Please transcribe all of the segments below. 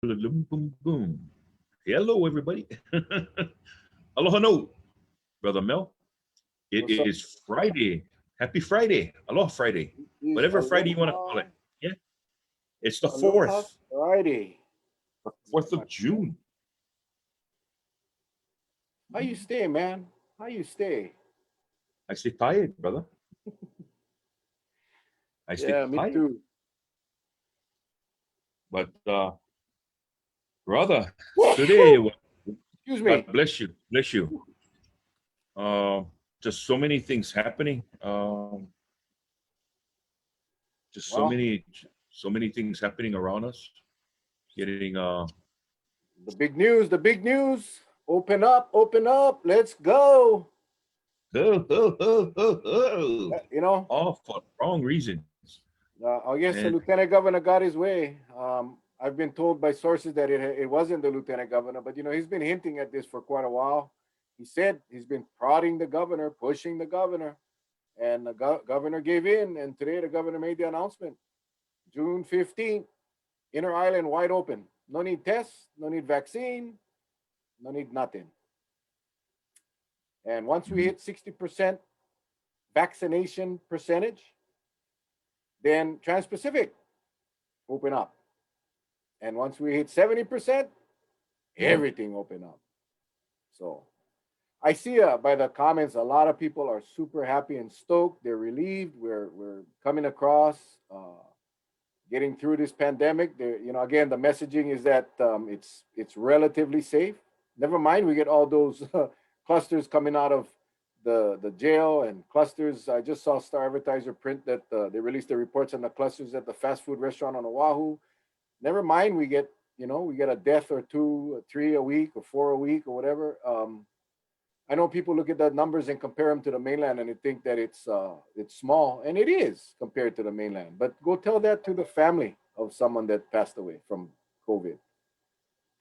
Boom, boom, boom. Hello, everybody. Aloha no, Brother Mel. It What's up? is Friday. Happy Friday. Aloha Friday. Is Whatever Friday you want to call Aloha, it. Yeah. It's the Aloha 4th, Friday. the Yeah, 4th my of friend. June. How you stay, man? How you stay? I stay tired, brother. I stay Yeah, me tired. too. But, brother, today, Excuse God me. bless you. Bless you. Um, just so many things happening. Just Well, so many things happening around us. Getting the big news, the big news. Open up, open up. Let's go. ho, ho, ho, ho, ho. Yeah, you know, All for wrong reasons. I guess And the lieutenant governor got his way. I've been told by sources that it wasn't the lieutenant governor, but he's been hinting at this for quite a while. He said he's been prodding the governor, pushing the governor, and the governor gave in. And today the governor made the announcement. June 15th, Inner Island wide open. No need tests, no need vaccine, no need nothing. And once we mhm, hit 60% vaccination percentage, then Trans Pacific open up. And once we hit 70%, mhm. everything open up. So I see by the comments, a lot of people are super happy and stoked. They're relieved. We're coming across, getting through this pandemic. Again, the messaging is that it's relatively safe. Never mind, we get all those clusters coming out of the jail and clusters. I just saw Star Advertiser print that they released the reports on the clusters at the fast food restaurant on Oahu. Never mind, we get a death or two, or three a week, or four a week, or whatever. I know people look at the numbers and compare them to the mainland and they think that it's small, and it is compared to the mainland. But go tell that to the family of someone that passed away from COVID.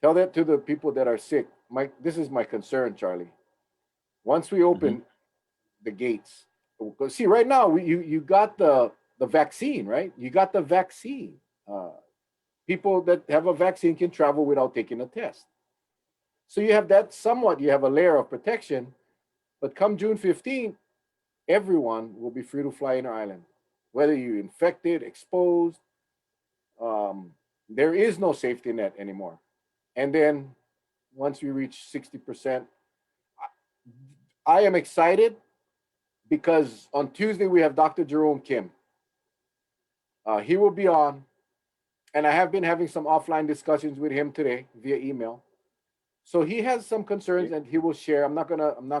Tell that to the people that are sick. This is my concern, Charlie. Once we Mhm. open the gates, because see, right now you got the vaccine, right? You got the vaccine. Uh, People that have a vaccine can travel without taking a test. So you have that somewhat. You have a layer of protection. But come June 15th, everyone will be free to fly in our island, whether you're infected, exposed. There is no safety net anymore. And then once we reach 60%, I am excited because on Tuesday we have Dr. Jerome Kim. He will be on, and I have been having some offline discussions with him today via email. So he has some concerns Okay. and he will share. I'm not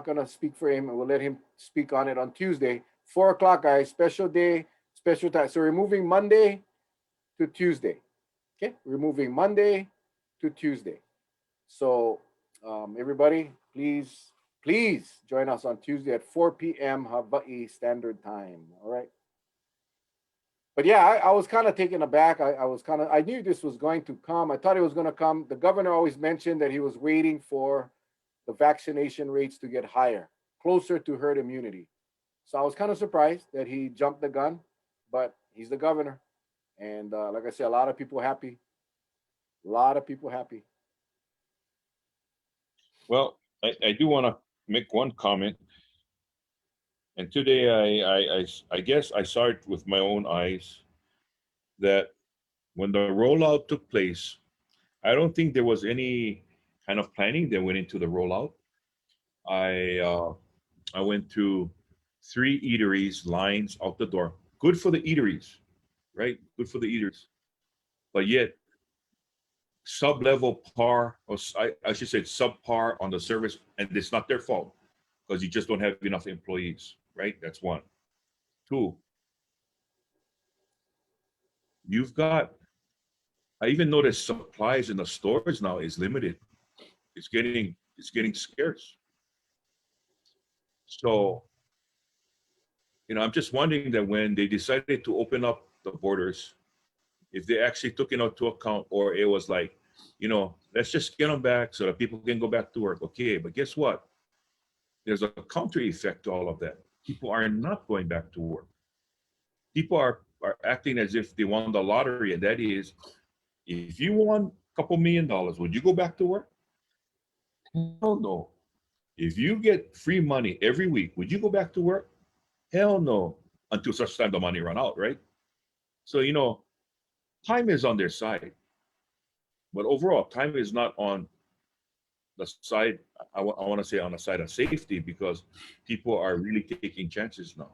gonna speak for him, and we'll let him speak on it on Tuesday, 4 o'clock, guys. Special day, special time. So we're moving Monday to Tuesday. Okay, we're moving Monday to Tuesday. So everybody, please join us on Tuesday at 4 p.m. Hawaii Standard Time. All right. But yeah, I was kind of taken aback. I knew this was going to come. I thought it was going to come. The governor always mentioned that he was waiting for the vaccination rates to get higher, closer to herd immunity. So I was kind of surprised that he jumped the gun, but he's the governor. And like I said, a lot of people happy. A lot of people happy. Well, I do want to make one comment. And today I guess I saw it with my own eyes that when the rollout took place, I don't think there was any kind of planning that went into the rollout. I uh, I went to three eateries, lines out the door. Good for the eateries, right? Good for the eaters. But yet, sub level par, or I should say subpar on the service, and it's not their fault because you just don't have enough employees, right? That's one. Two, you've got, I even noticed supplies in the stores now is limited. It's getting scarce. So, I'm just wondering that when they decided to open up the borders, if they actually took it into account, or it was like, let's just get them back so that people can go back to work. Okay, but guess what? There's a counter effect to all of that. People are not going back to work. People are acting as if they won the lottery, and that is, if you won couple $1 million, would you go back to work? Hell no. If you get free money every week, would you go back to work? Hell no. Until such time the money run out, right? So time is on their side, but overall, time is not on the side. I want to say on the side of safety because people are really taking chances now.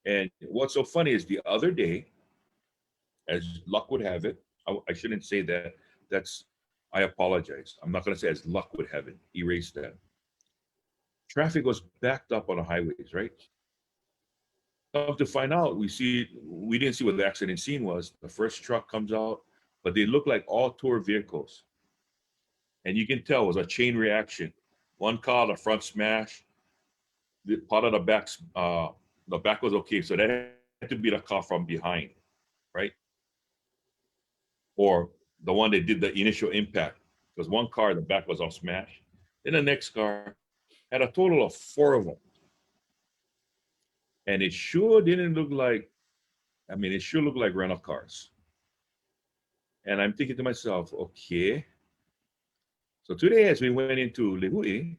And what's so funny is the other day, as luck would have it, I shouldn't say that. That's I apologize. I'm not going to say as luck would have it. Erase that. Traffic was backed up on the highways, right? Come to find out, we didn't see what the accident scene was. The first truck comes out, but they look like all tour vehicles, and you can tell it was a chain reaction. One car, the front smash, the part of the back was okay, so that had to be the car from behind, right? Or the one that did the initial impact, because one car, the back was all smashed. Then the next car had a total of four of them, and it sure didn't look like. I mean, it sure looked like rental cars. And I'm thinking to myself, okay. So today, as we went into Lihue,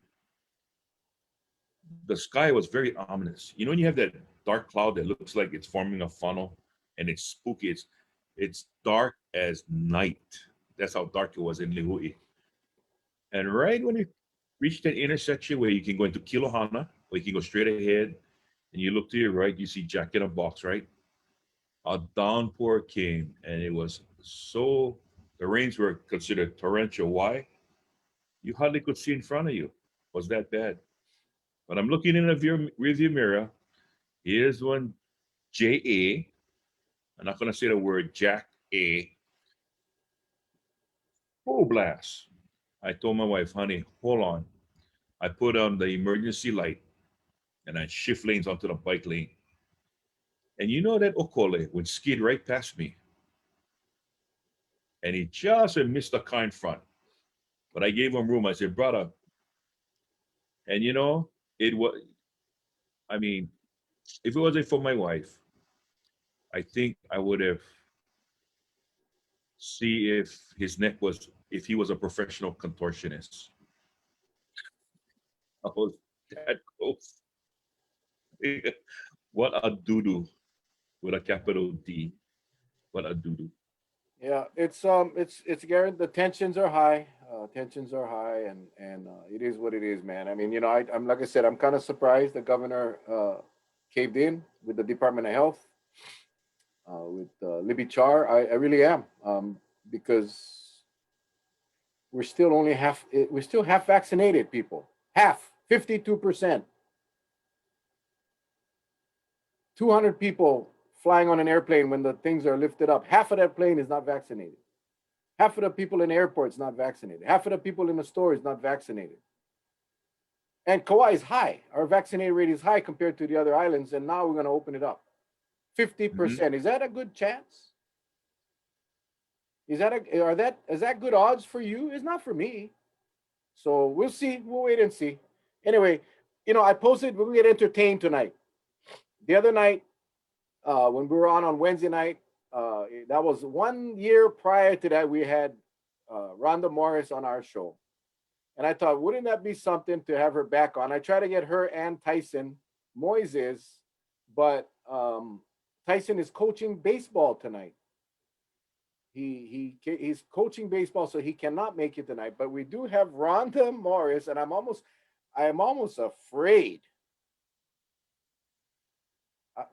the sky was very ominous. You know, when you have that dark cloud that looks like it's forming a funnel and it's spooky, it's dark as night. That's how dark it was in Lihue. And right when you reach that intersection where you can go into Kilohana, or you can go straight ahead, and you look to your right, you see Jack in a Box, right? A downpour came, and it was so, the rains were considered torrential. Why? You hardly could see in front of you. It was that bad. But I'm looking in the rearview mirror. Here's one JA. I'm not going to say the word Jack A. Full blast. I told my wife, honey, hold on. I put on the emergency light and I shift lanes onto the bike lane. And you know that Okole would skid right past me. And he just missed the car in front. But I gave him room. I said, brother. And it was, I mean, if it wasn't for my wife, I think I would have see if he was a professional contortionist. I was that close. What a doo-doo with a capital D. What a doo-doo. Yeah, it's Garen. The tensions are high. Tensions are high, and it is what it is, man. I mean, I'm like I said, I'm kind of surprised the governor caved in with the Department of Health, with Libby Char. I really am, because we're still half vaccinated, people. Half, 52%. 200 people flying on an airplane when the things are lifted up. Half of that plane is not vaccinated. Half of the people in airports not vaccinated. Half of the people in the stores not vaccinated. And Kauai is high. Our vaccinated rate is high compared to the other islands, and now we're going to open it up. 50%. Is that a good chance? Is that good odds for you? It's not for me. So we'll see. We'll wait and see. Anyway, I posted we're gonna get entertained tonight. The other night, when we were on Wednesday night, that was 1 year prior to that, we had Rhonda Morris on our show. And I thought, wouldn't that be something to have her back on? I tried to get her and Tyson Moises, but Tyson is coaching baseball tonight. He's coaching baseball, so he cannot make it tonight. But we do have Rhonda Morris, and I am almost afraid.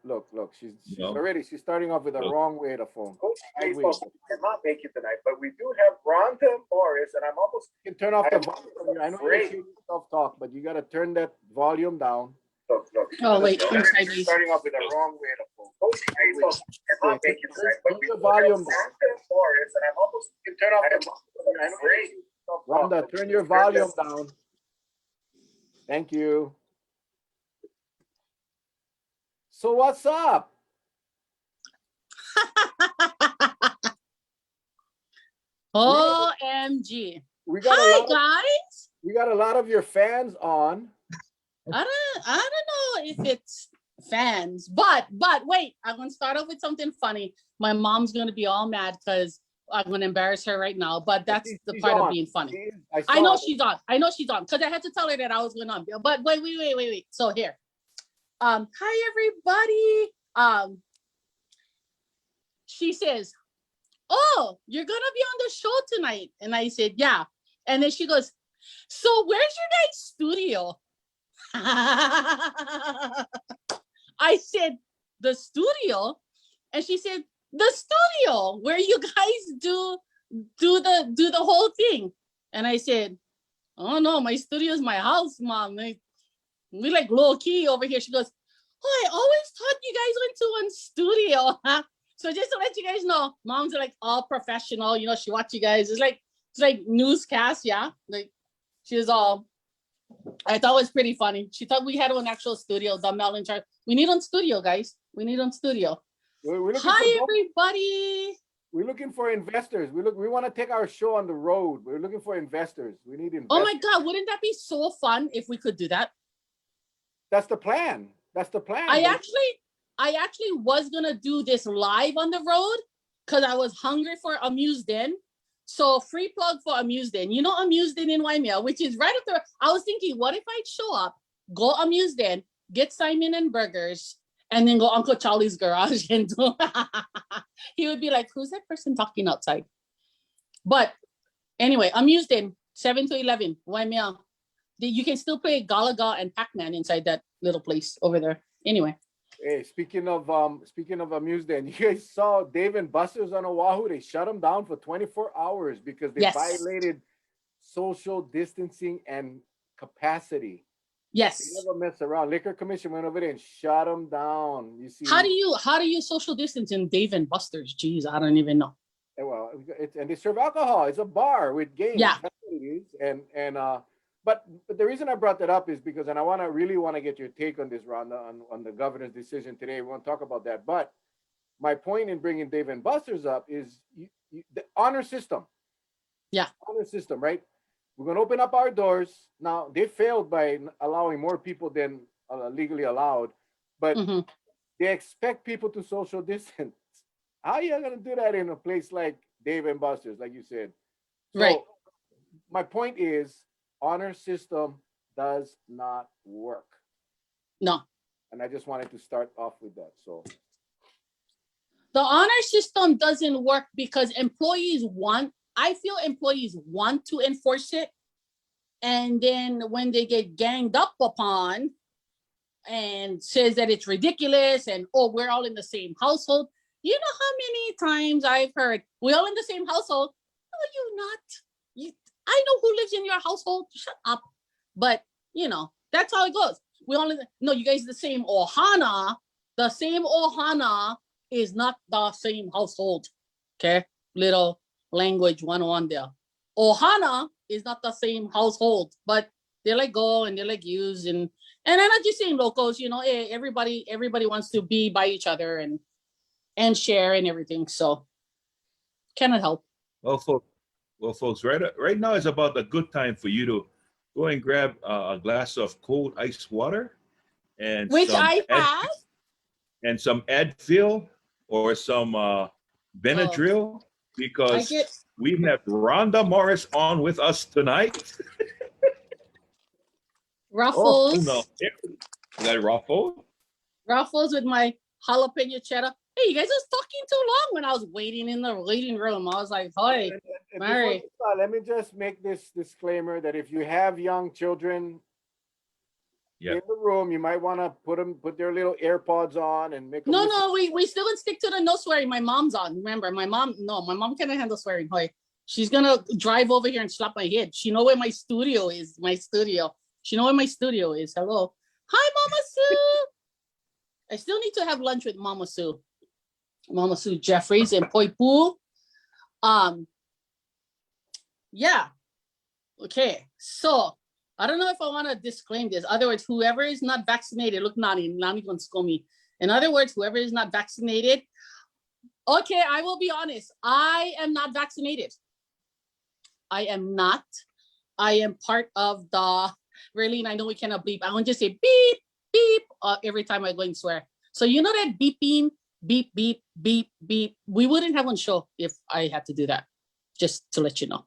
Look, she's starting off with the wrong way to phone. Baseball cannot make it tonight, but we do have Rhonda Morris, and I'm almost. You can turn off the volume. I know you self talk, but you got to turn that volume down. Look. Oh wait, you're starting off with the wrong way to phone. Baseball cannot make it tonight, but we do have Rhonda Morris, and I'm almost. You can turn off the volume. I know Rhonda, turn your volume down. Thank you. So what's up? OMG. Hi guys. We got a lot of your fans on. I don't know if it's fans, but wait, I'm gonna start off with something funny. My mom's gonna be all mad because I'm gonna embarrass her right now, but that's the She's part of on. being funny. I I know saw it. she's on. I know she's on because I had to tell her that I was going on. But wait. So here, hi everybody. She says, "Oh, you're gonna be on the show tonight," and I said, "Yeah," and then she goes, "So where's your guys' studio?" I said, "The studio," and she said, "The studio where you guys do the whole thing." And I said, "Oh no, my studio is my house, mom. We like low key over here." She goes, "Oh, I always thought you guys went to one studio." So just to let you guys know, mom's like all professional. You know, she watch you guys. It's like newscast, yeah. Like she was all. I thought it was pretty funny. She thought we had an actual studio. The Melon chart. We need on studio, guys. We need on studio. We're looking Hi, for everybody. We're looking for investors. We want to take our show on the road. We're looking for investors. We need investors. Oh my God, wouldn't that be so fun if we could do that? That's the plan. That's the plan. I actually was gonna do this live on the road because I was hungry for Amused-In. So free plug for Amused-In. You know Amused-In in Waimea, which is right up there. I was thinking, what if I'd show up, go Amused-In, get Simon and Burgers, and then go Uncle Charlie's garage and do. He would be like, "Who's that person talking outside?" But anyway, Amused-In 7 to 11 Waimea. You can still play Galaga and Pac-Man inside that little place over there. Anyway. Hey, speaking of Amused-In, you guys saw Dave and Buster's on Oahu. They shut them down for 24 hours because they violated social distancing and capacity. Yes. They never mess around. Liquor Commission went over there and shut them down. You see? How do you social distance in Dave and Buster's? Jeez, I don't even know. Well, and they serve alcohol. It's a bar with games. Yeah. That's what it is. But the reason I brought that up is because, and I really want to get your take on this, Rhonda, on the governor's decision today. We want to talk about that. But my point in bringing Dave and Buster's up is the honor system. Yeah. Honor system, right? We're going to open up our doors. Now, they failed by allowing more people than legally allowed, but they expect people to social distance. How are you going to do that in a place like Dave and Buster's, like you said? So, right. My point is, honor system does not work. No. And I just wanted to start off with that. So the honor system doesn't work because I feel employees want to enforce it. And then when they get ganged up upon and says that it's ridiculous and, oh, we're all in the same household. You know how many times I've heard, we're all in the same household. No, you're not. I know who lives in your household. Shut up. But, that's how it goes. You guys are the same ohana. The same ohana is not the same household. Okay? Little language 101 there. Ohana is not the same household, but they like go and they like use. And I'm not just saying locals, everybody wants to be by each other and share and everything. So cannot help. Well, folks, right now is about a good time for you to go and grab a glass of cold ice water and which I have, and some Advil or some Benadryl because we have Rhonda Morris on with us tonight. Ruffles. Oh, no. Is that Ruffles? Ruffles with my jalapeno cheddar. Hey, you guys was talking too long when I was waiting in the waiting room. I was like, "Hi, Mary." Let me just make this disclaimer that if you have young children in the room, you might want to put their little AirPods on and make them. No, we still gonna stick to the no swearing. My mom's on. Remember, my mom cannot handle swearing. Hi, she's gonna drive over here and slap my head. She know where my studio is. She know where my studio is. Hello, hi, Mama Sue. I still need to have lunch with Mama Sue. Mama Sue Jeffries and Poi Poo. Yeah. Okay. So I don't know if I want to disclaim this. In other words, whoever is not vaccinated, look, Nani gonna scold me. In other words, whoever is not vaccinated. Okay, I will be honest. I am not vaccinated. I am not. I am part of the. Really, I know we cannot bleep. I want to just say beep, beep every time I go and swear. So you know that beeping beep, beep, beep, beep. We wouldn't have one show if I had to do that, just to let you know.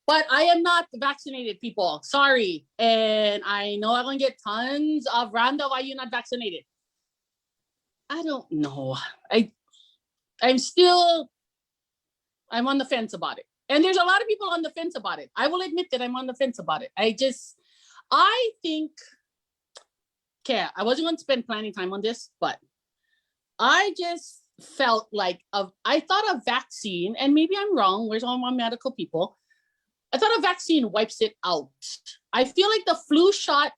But I am not vaccinated, people. Sorry. And I know I'm going to get tons of Rhonda, why are you not vaccinated? I don't know. I'm on the fence about it. And there's a lot of people on the fence about it. I will admit that I'm on the fence about it. I think, okay, I wasn't going to spend plenty of time on this, but I just felt like I thought a vaccine, and maybe I'm wrong, where's all my medical people? I thought a vaccine wipes it out. I feel like the flu shot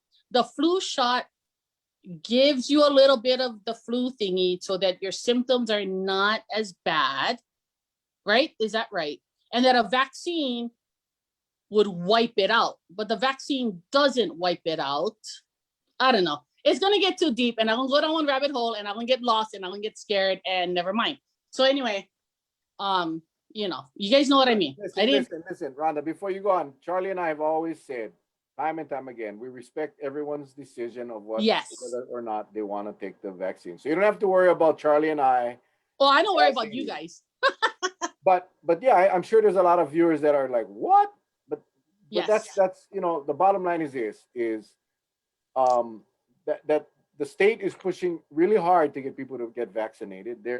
gives you a little bit of the flu thingy so that your symptoms are not as bad, right? Is that right? And that a vaccine would wipe it out, but the vaccine doesn't wipe it out. I don't know. It's going to get too deep and I'm going to go down one rabbit hole and I'm going to get lost and I'm going to get scared and never mind. So anyway, you guys know what I mean. Listen, Rhonda, before you go on, Charlie and I have always said time and time again, we respect everyone's decision of whether or not they want to take the vaccine. So you don't have to worry about Charlie and I. Well, I don't worry about you guys. but yeah, I'm sure there's a lot of viewers that are like, what? But that's the bottom line is that the state is pushing really hard to get people to get vaccinated. They're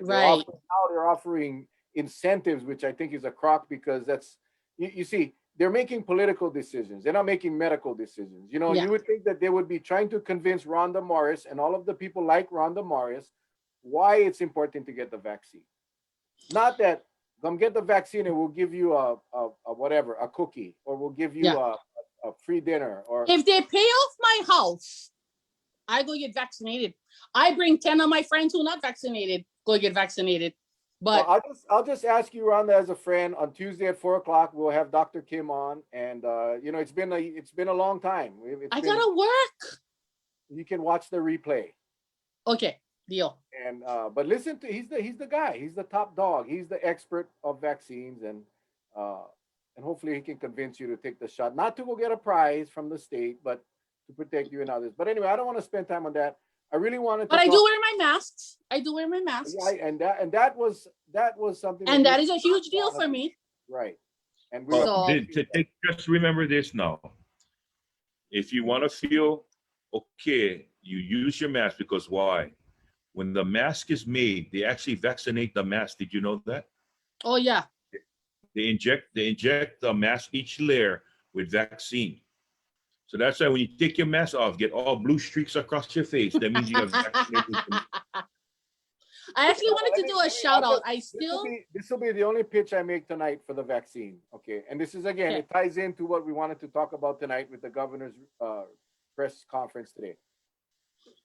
offering incentives, which I think is a crock, because that's you see, they're making political decisions. They're not making medical decisions. You would think that they would be trying to convince Rhonda Morris and all of the people like Rhonda Morris why it's important to get the vaccine. Not that come get the vaccine and we'll give you a cookie, or we'll give you a free dinner. Or if they pay off my house, I go get vaccinated. I bring 10 of my friends who are not vaccinated, go get vaccinated. But I'll just ask you, Rhonda, as a friend, on Tuesday at 4:00, we'll have Dr. Kim on, and it's been a long time. I gotta work. You can watch the replay. Okay, deal. And but listen to he's the guy. He's the top dog. He's the expert of vaccines, and hopefully he can convince you to take the shot, not to go get a prize from the state, but to protect you and others. But anyway, I don't want to spend time on that. I really wanted to. But I do wear my masks. Yeah, and that was something. And that is a huge deal for me. Right. And just remember this now. If you want to feel okay, you use your mask, because why? When the mask is made, they actually vaccinate the mask. Did you know that? Oh yeah. They inject the mask, each layer, with vaccine. So that's why when you take your mask off, get all blue streaks across your face. That means you have vaccinated. I actually wanted to do a shout out. This will be the only pitch I make tonight for the vaccine. Okay. And this is, again, it ties into what we wanted to talk about tonight with the governor's press conference today.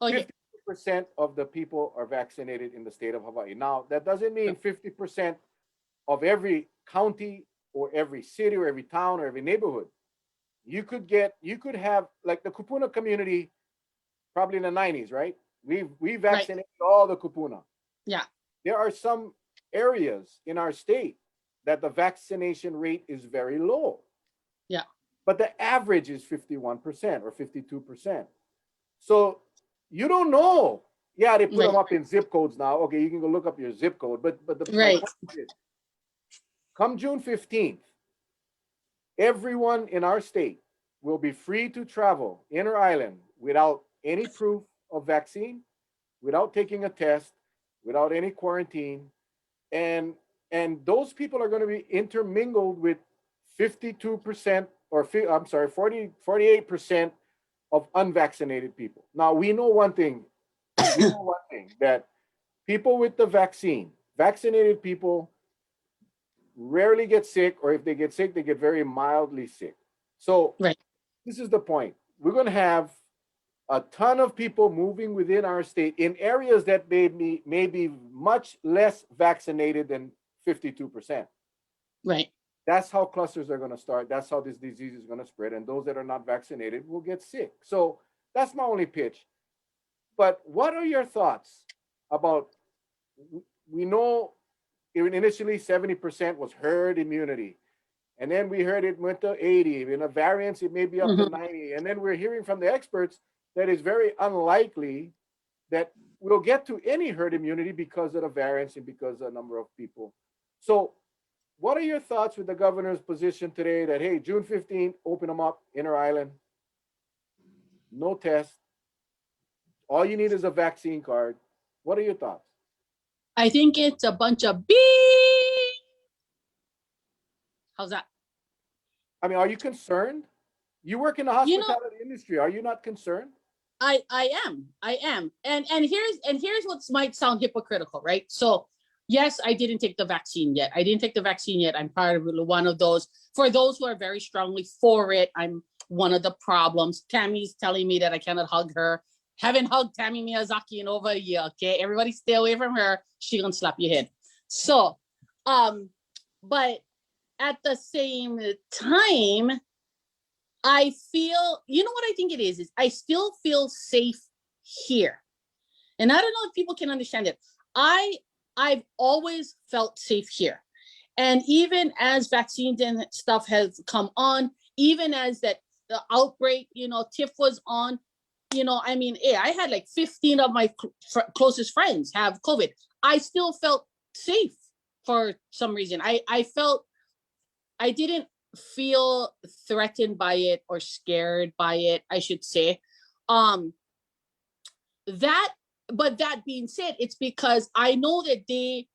50% of the people are vaccinated in the state of Hawaii. Now, that doesn't mean 50% of every county or every city or every town or every neighborhood. You could have, like, the Kupuna community, probably in the 90s, right? We vaccinated all the Kupuna. Yeah. There are some areas in our state that the vaccination rate is very low. Yeah. But the average is 51% or 52%. So you don't know. Yeah, they put them up in zip codes now. Okay, you can go look up your zip code. But the point is, come June 15th, everyone in our state will be free to travel inter-island without any proof of vaccine, without taking a test, without any quarantine. And those people are going to be intermingled with 52% or 48% of unvaccinated people. Now, we know one thing, that people with the vaccine, vaccinated people, rarely get sick, or if they get sick, they get very mildly sick. So this is the point. We're going to have a ton of people moving within our state in areas that may be much less vaccinated than 52%. Right. That's how clusters are going to start. That's how this disease is going to spread. And those that are not vaccinated will get sick. So that's my only pitch. But what are your thoughts about, we know initially 70% was herd immunity. And then we heard it went to 80. In a variance, it may be up to 90. And then we're hearing from the experts that it's very unlikely that we'll get to any herd immunity because of the variants and because of the number of people. So what are your thoughts with the governor's position today that, hey, June 15th, open them up, inner island, no test. All you need is a vaccine card. What are your thoughts? I think it's a bunch of beep. How's that? I mean, are you concerned? You work in the You know, hospitality industry. Are you not concerned? I am. And here's what might sound hypocritical, right? So yes, I didn't take the vaccine yet. I'm part of one of those. For those who are very strongly for it, I'm one of the problems. Tammy's telling me that I cannot hug her. Haven't hugged Tammy Miyazaki in over a year. Okay, everybody stay away from her. She gonna slap your head. So, but at the same time, I feel, you know what I think it is I still feel safe here. And I don't know if people can understand it. I've always felt safe here. And even as vaccines and stuff has come on, even as that the outbreak, TIFF was on, I mean, I had like 15 of my closest friends have COVID. I still felt safe for some reason. I didn't feel threatened by it or scared by it, I should say. But that being said, it's because I know the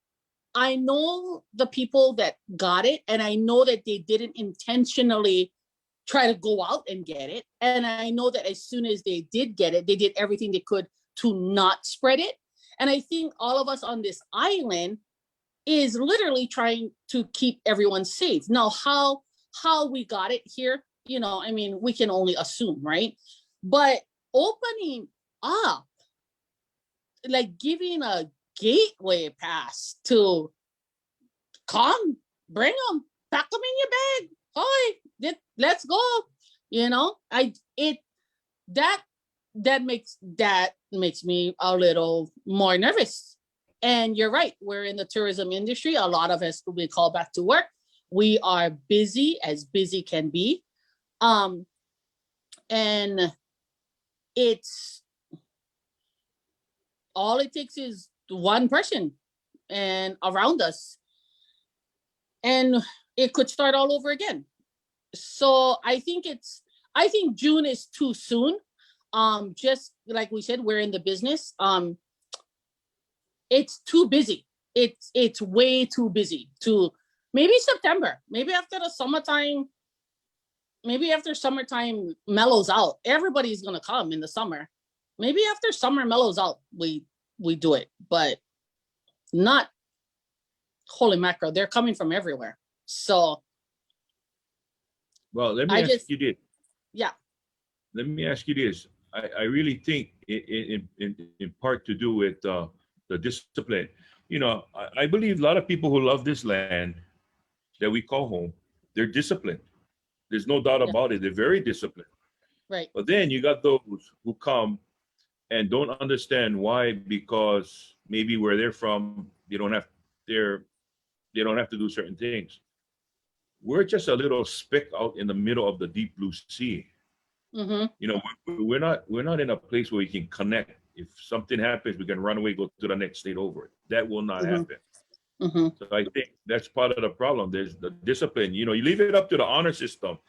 people that got it, and I know that they didn't intentionally try to go out and get it. And I know that as soon as they did get it, they did everything they could to not spread it. And I think all of us on this island is literally trying to keep everyone safe. Now, how we got it here, I mean, we can only assume, right? But opening up, like giving a gateway pass to come, bring them, pack them in your bag. Hi, let's go. That makes me a little more nervous. And you're right, we're in the tourism industry. A lot of us will be called back to work. We are busy as busy can be. And it's all it takes is one person and around us, and it could start all over again. So I think June is too soon. Just like we said, we're in the business. It's too busy. It's way too busy to maybe September, maybe after summertime mellows out. Everybody's gonna come in the summer. Maybe after summer mellows out, we do it, but not, holy mackerel, they're coming from everywhere. So well, let me ask you this. Yeah. Let me ask you this. I really think in part to do with the discipline. I believe a lot of people who love this land that we call home, they're disciplined. There's no doubt about it. They're very disciplined. Right. But then you got those who come and don't understand why, because maybe where they're from, they don't have to do certain things. We're just a little speck out in the middle of the deep blue sea. Mm-hmm. We're not in a place where we can connect. If something happens, we can run away, go to the next state over it. That will not happen. Mm-hmm. So I think that's part of the problem. There's the discipline. You leave it up to the honor system.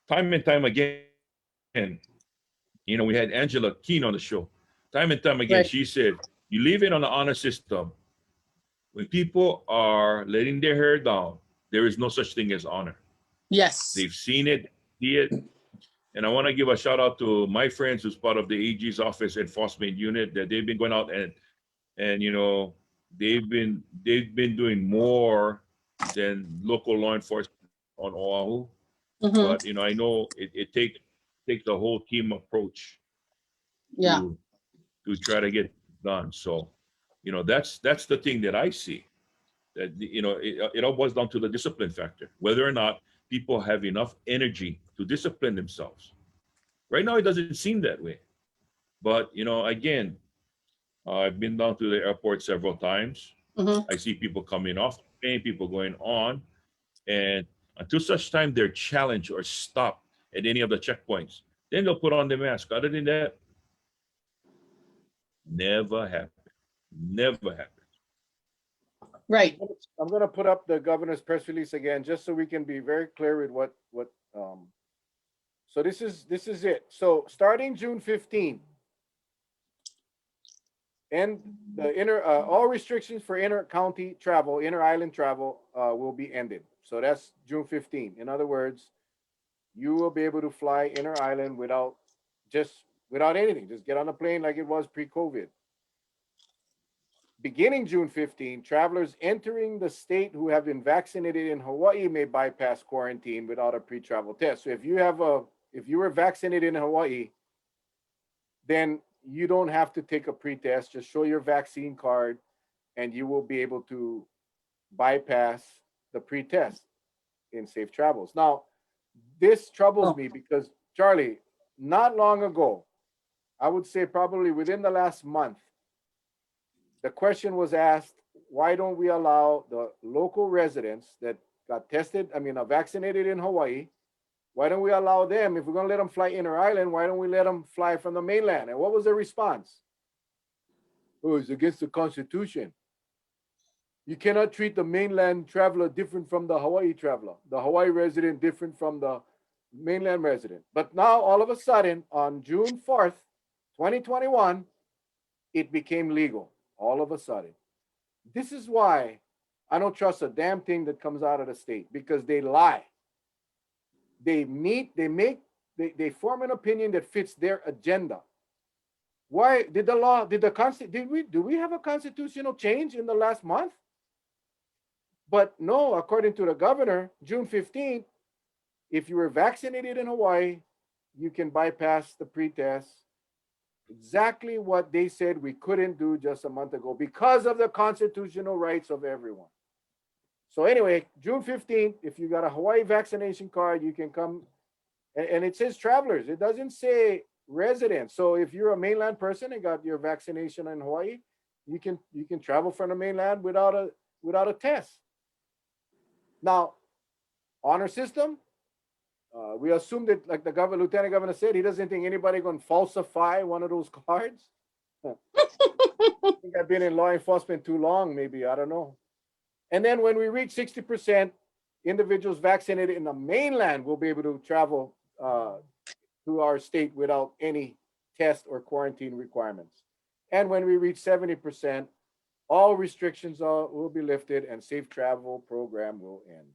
Time and time again, we had Angela Keene on the show. Time and time again, Right. She said, you leave it on the honor system. When people are letting their hair down, there is no such thing as honor. Yes. They've seen it, see it. And I want to give a shout out to my friends who's part of the AG's office enforcement unit, that they've been going out and they've been doing more than local law enforcement on Oahu. Mm-hmm. But I know it takes a whole team approach to try to get done. So that's the thing that I see, that it all boils down to the discipline factor, whether or not people have enough energy to discipline themselves. Right now it doesn't seem that way, but again, I've been down to the airport several times. Mm-hmm. I see people coming off the plane, people going on, and until such time they're challenged or stopped at any of the checkpoints, then they'll put on the mask. Other than that, never happens. Never happened. Right. I'm gonna put up the governor's press release again, just so we can be very clear with what. So this is it. So starting June 15, and the all restrictions for inter-county travel, inter-island travel, will be ended. So that's June 15. In other words, you will be able to fly inter-island without anything. Just get on a plane like it was pre-COVID. Beginning June 15, travelers entering the state who have been vaccinated in Hawaii may bypass quarantine without a pre-travel test. So if you were vaccinated in Hawaii, then you don't have to take a pre-test. Just show your vaccine card, and you will be able to bypass the pre-test in safe travels. Now, this troubles me because, Charlie, not long ago, I would say probably within the last month, the question was asked, why don't we allow the local residents that got vaccinated in Hawaii, why don't we allow them, if we're going to let them fly inter-island, why don't we let them fly from the mainland? And what was the response? Oh, it's against the Constitution. You cannot treat the mainland traveler different from the Hawaii traveler, the Hawaii resident different from the mainland resident. But now, all of a sudden, on June 4th, 2021, it became legal. All of a sudden. This is why I don't trust a damn thing that comes out of the state, because they lie. They form an opinion that fits their agenda. Why did do we have a constitutional change in the last month? But no, according to the governor, June 15th, if you were vaccinated in Hawaii, you can bypass the pre-test. Exactly what they said we couldn't do just a month ago because of the constitutional rights of everyone. So anyway, June 15th, if you got a Hawaii vaccination card, you can come, and it says travelers. It doesn't say residents. So if you're a mainland person and got your vaccination in Hawaii, you can travel from the mainland without a test. Now, honor system, we assume that, like the lieutenant governor said, he doesn't think anybody going to falsify one of those cards. I think I've been in law enforcement too long, maybe, I don't know. And then when we reach 60%, individuals vaccinated in the mainland will be able to travel to our state without any test or quarantine requirements. And when we reach 70%, all restrictions will be lifted and safe travel program will end.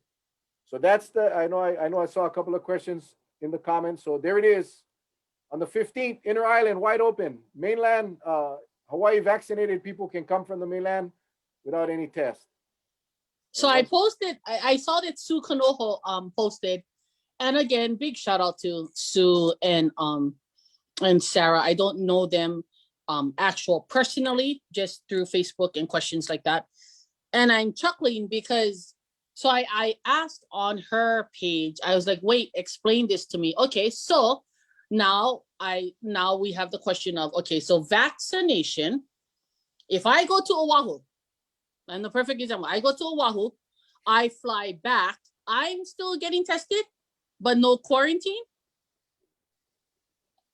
So that's I know I saw a couple of questions in the comments. So there it is. On the 15th, inter-island wide open. Mainland Hawaii vaccinated people can come from the mainland without any test. So I posted, I saw that Sue Kanoho posted. And again, big shout out to Sue and Sarah. I don't know them personally, just through Facebook and questions like that. And I'm chuckling because so I asked on her page, I was like, wait, explain this to me. Okay, so now we have the question of, okay, so vaccination, if I go to Oahu, and the perfect example, I go to Oahu, I fly back, I'm still getting tested, but no quarantine?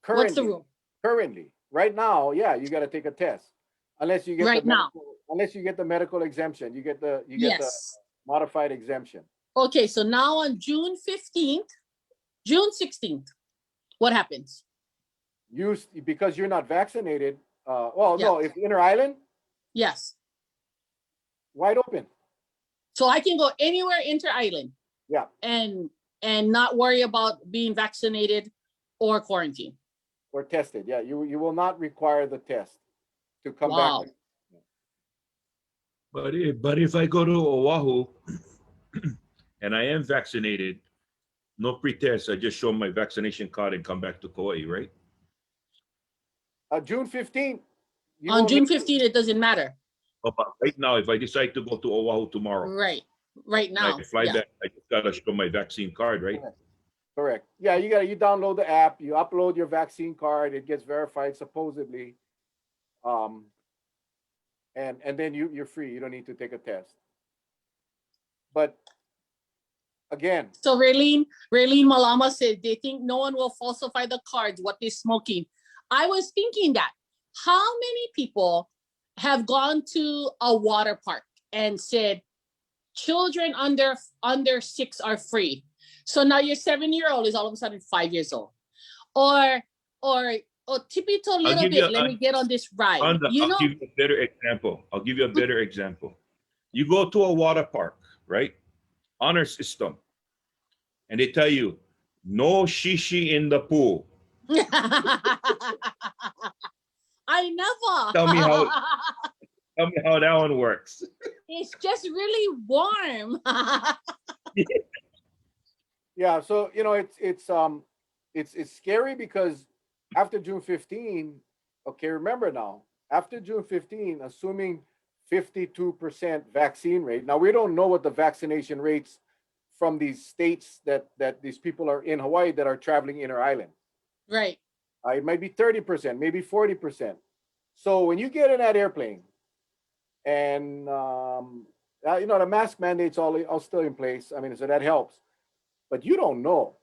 What's the rule? Currently, right now, yeah, you got to take a test. Unless you get unless you get the medical exemption, you get the modified exemption. Okay, so now on June 15th, June 16th, what happens? Because you're not vaccinated. No, if inter-island, yes, wide open. So I can go anywhere inter-island. Yeah. And not worry about being vaccinated or quarantined. Or tested. Yeah, you will not require the test to come back. But if I go to Oahu and I am vaccinated, no pre-test, I just show my vaccination card and come back to Kauai, right? June 15th. On June 15th, it doesn't matter. But right now, if I decide to go to Oahu tomorrow, right now, I fly back, I just gotta show my vaccine card, right? Correct. Yeah, you download the app, you upload your vaccine card, it gets verified supposedly. And then you're free. You don't need to take a test. But again. So Raylene Malama said they think no one will falsify the cards, what they're smoking. I was thinking that. How many people have gone to a water park and said children under 6 are free. So now your 7-year-old is all of a sudden 5 years old. Or tipito I'll little give bit, you let me get on this ride. Rhonda, You I'll know? give you a better example. I'll give you a better example. You go to a water park, right? Honor system. And they tell you, no shishi in the pool. I never. Tell me how tell me how that one works. It's just really warm. Yeah, so you know it's scary because after June 15, okay, remember now, after June 15, assuming 52% vaccine rate. Now we don't know what the vaccination rates from these states that these people are in Hawaii that are traveling inter island. Right. It might be 30%, maybe 40%. So when you get in that airplane and you know the mask mandates all still in place. I mean, so that helps. But you don't know.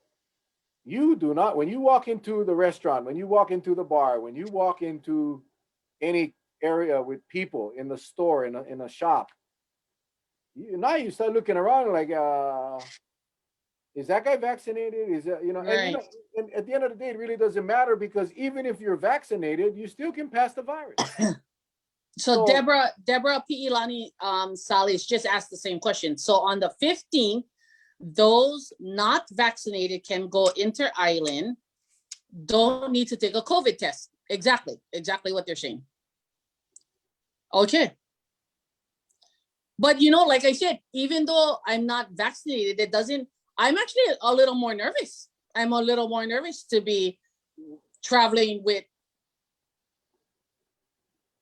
You do not. When you walk into the restaurant, when you walk into the bar, when you walk into any area with people in the store, in a shop, now you start looking around like, is that guy vaccinated? Is that, you know, and you Right. know, and at the end of the day, it really doesn't matter because even if you're vaccinated, you still can pass the virus. So So Deborah P. Ilani Salis just asked the same question. So on the 15th, those not vaccinated can go inter-island, don't need to take a COVID test. Exactly what they're saying. Okay. But you know, like I said, even though I'm not vaccinated, it doesn't, I'm actually a little more nervous. I'm a little more nervous to be traveling with,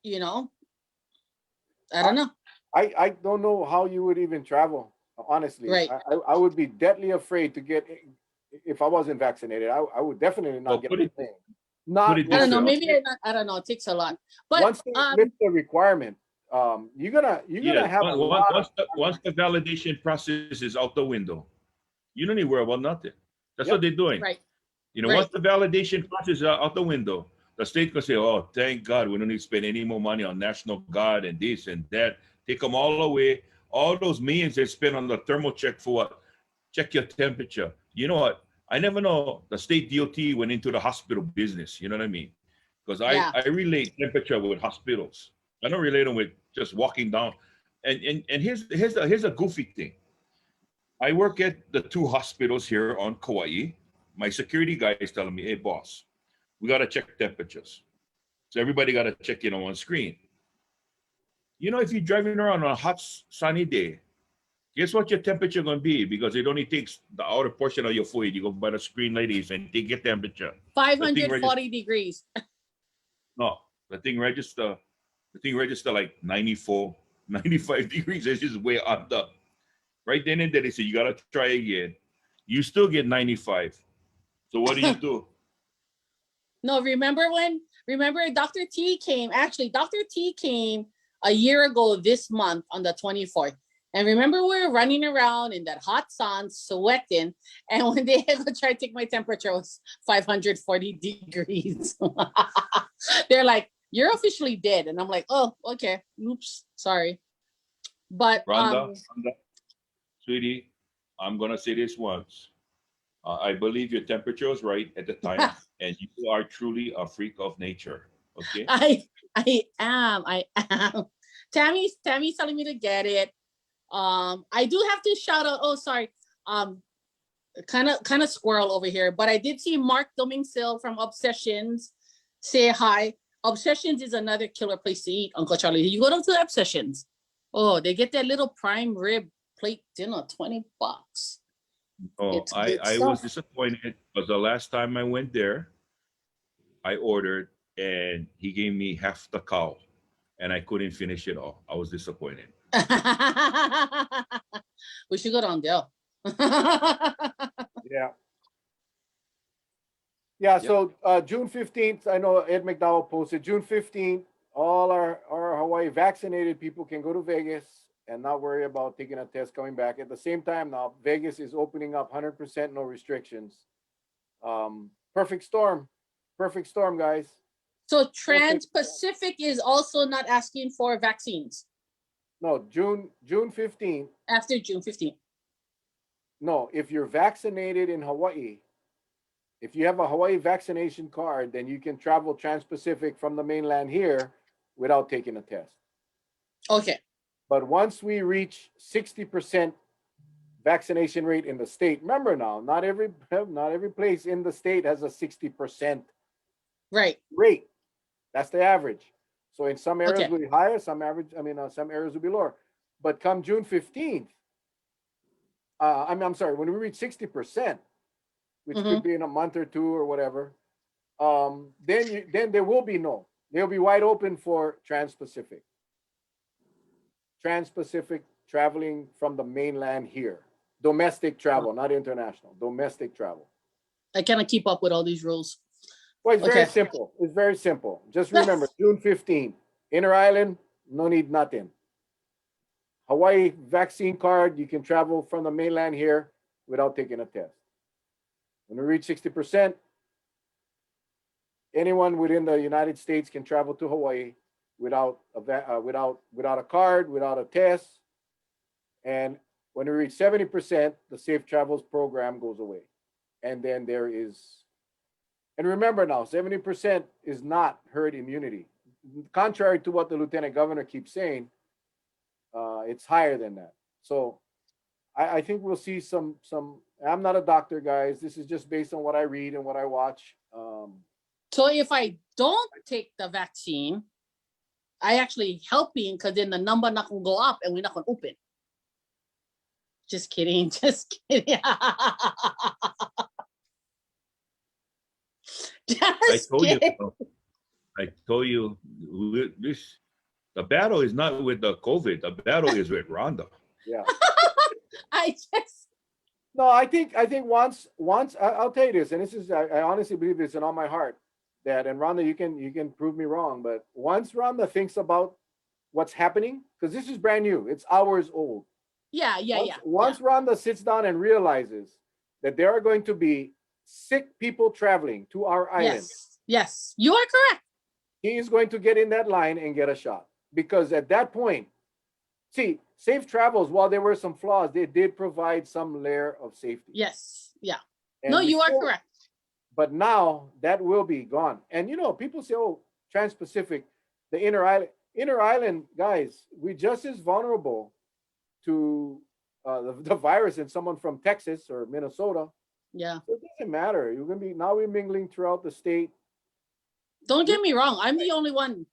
you know, I don't know. I don't know how you would even travel. Honestly, Right. I would be deadly afraid to get if I wasn't vaccinated. I would definitely not Well, get put the it thing. Not it I don't this know. way. Maybe I don't know. It takes a lot. But once they lift the requirement, you're gonna Yeah, have a lot of once the validation process is out the window, you don't need to worry about nothing. That's Yep. what they're doing. right. You know, Right. once the validation process is out the window, the state can say, "Oh, thank God, we don't need to spend any more money on National Guard and this and that." Take them all away. All those millions they spend on the thermal check for what? Check your temperature. You know what? I never know the state DOT went into the hospital business. You know what I mean? Because Yeah. I relate temperature with hospitals. I don't relate them with just walking down. And here's a goofy thing. I work at the two hospitals here on Kauai. My security guy is telling me, "Hey, boss, we gotta check temperatures." So everybody gotta check in on one screen. You know, if you're driving around on a hot, sunny day, guess what your temperature gonna be? Because it only takes the outer portion of your forehead. You go by the screen, ladies, and take your temperature. The thing 540 degrees. no, the thing register like 94, 95 degrees. It's just way under. Right then and there, they say you gotta try again. You still get 95. So what do? No, remember Dr. T came, actually Dr. T came a year ago this month on the 24th. And remember we were running around in that hot sun, sweating. And when they had to try to take my temperature, it was 540 degrees. They're like, "You're officially dead." And I'm like, "Oh, okay. Oops, sorry." But Rhonda, sweetie, I'm gonna say this once. I believe your temperature was right at the time, and you are truly a freak of nature. Okay. I am. Tammy's telling me to get it. I do have to shout out. Oh, sorry. Kind of squirrel over here, but I did see Mark Domingsil from Obsessions say hi. Obsessions is another killer place to eat, Uncle Charlie. You go down to Obsessions. Oh, they get that little prime rib plate dinner, $20. Oh, It's good I was stuff. disappointed because the last time I went there, I ordered and he gave me half the cow, and I couldn't finish it all. I was disappointed. We should go down there. yeah. Yeah, so June 15th, I know Ed McDowell posted June 15th, all our Hawaii vaccinated people can go to Vegas and not worry about taking a test coming back. At the same time now, Vegas is opening up 100% no restrictions. Perfect storm, guys. So Trans-Pacific is also not asking for vaccines No, June 15th. after June 15th. No, if you're vaccinated in Hawaii, if you have a Hawaii vaccination card, then you can travel trans-Pacific from the mainland here without taking a test. Okay. But once we reach 60% vaccination rate in the state, remember now, not every place in the state has a 60% Right. rate. That's the average. So in some areas Okay. will be higher, some areas will be lower. But come June 15th, I'm sorry, when we reach 60%, which could be in a month or two or whatever, then there will be they'll be wide open for trans-Pacific traveling from the mainland here, domestic travel, not international, domestic travel. I cannot keep up with all these rules. Well, it's very Okay. simple. It's very simple. Just remember, June 15th, inner island, no need nothing. Hawaii vaccine card, you can travel from the mainland here without taking a test. When we reach 60%, anyone within the United States can travel to Hawaii without a card, without a test. And when we reach 70%, the Safe Travels program goes away. And then there is, and remember now, 70% is not herd immunity. Contrary to what the Lieutenant Governor keeps saying, it's higher than that. So I think we'll see some, I'm not a doctor, guys. This is just based on what I read and what I watch. So if I don't take the vaccine, I actually helping because then the number not gonna go up and we're not gonna open. Just kidding. Just kidding. I told you this. The battle is not with the COVID. The battle is with Rhonda. Yeah. I think once I'll tell you this, and this is I honestly believe this in all my heart, that, and Rhonda, you can prove me wrong, but once Rhonda thinks about what's happening, because this is brand new, it's hours old. Once Rhonda sits down and realizes that there are going to be sick people traveling to our island. Yes, you are correct. He is going to get in that line and get a shot. Because at that point, see, Safe Travels, while there were some flaws, they did provide some layer of safety. Yes, yeah. And no, you are correct. But now that will be gone. And people say, oh, Trans-Pacific, the inner island, guys, we're just as vulnerable to the virus as someone from Texas or Minnesota. Yeah. So it doesn't matter. We're mingling throughout the state. Don't get me wrong. I'm the only one.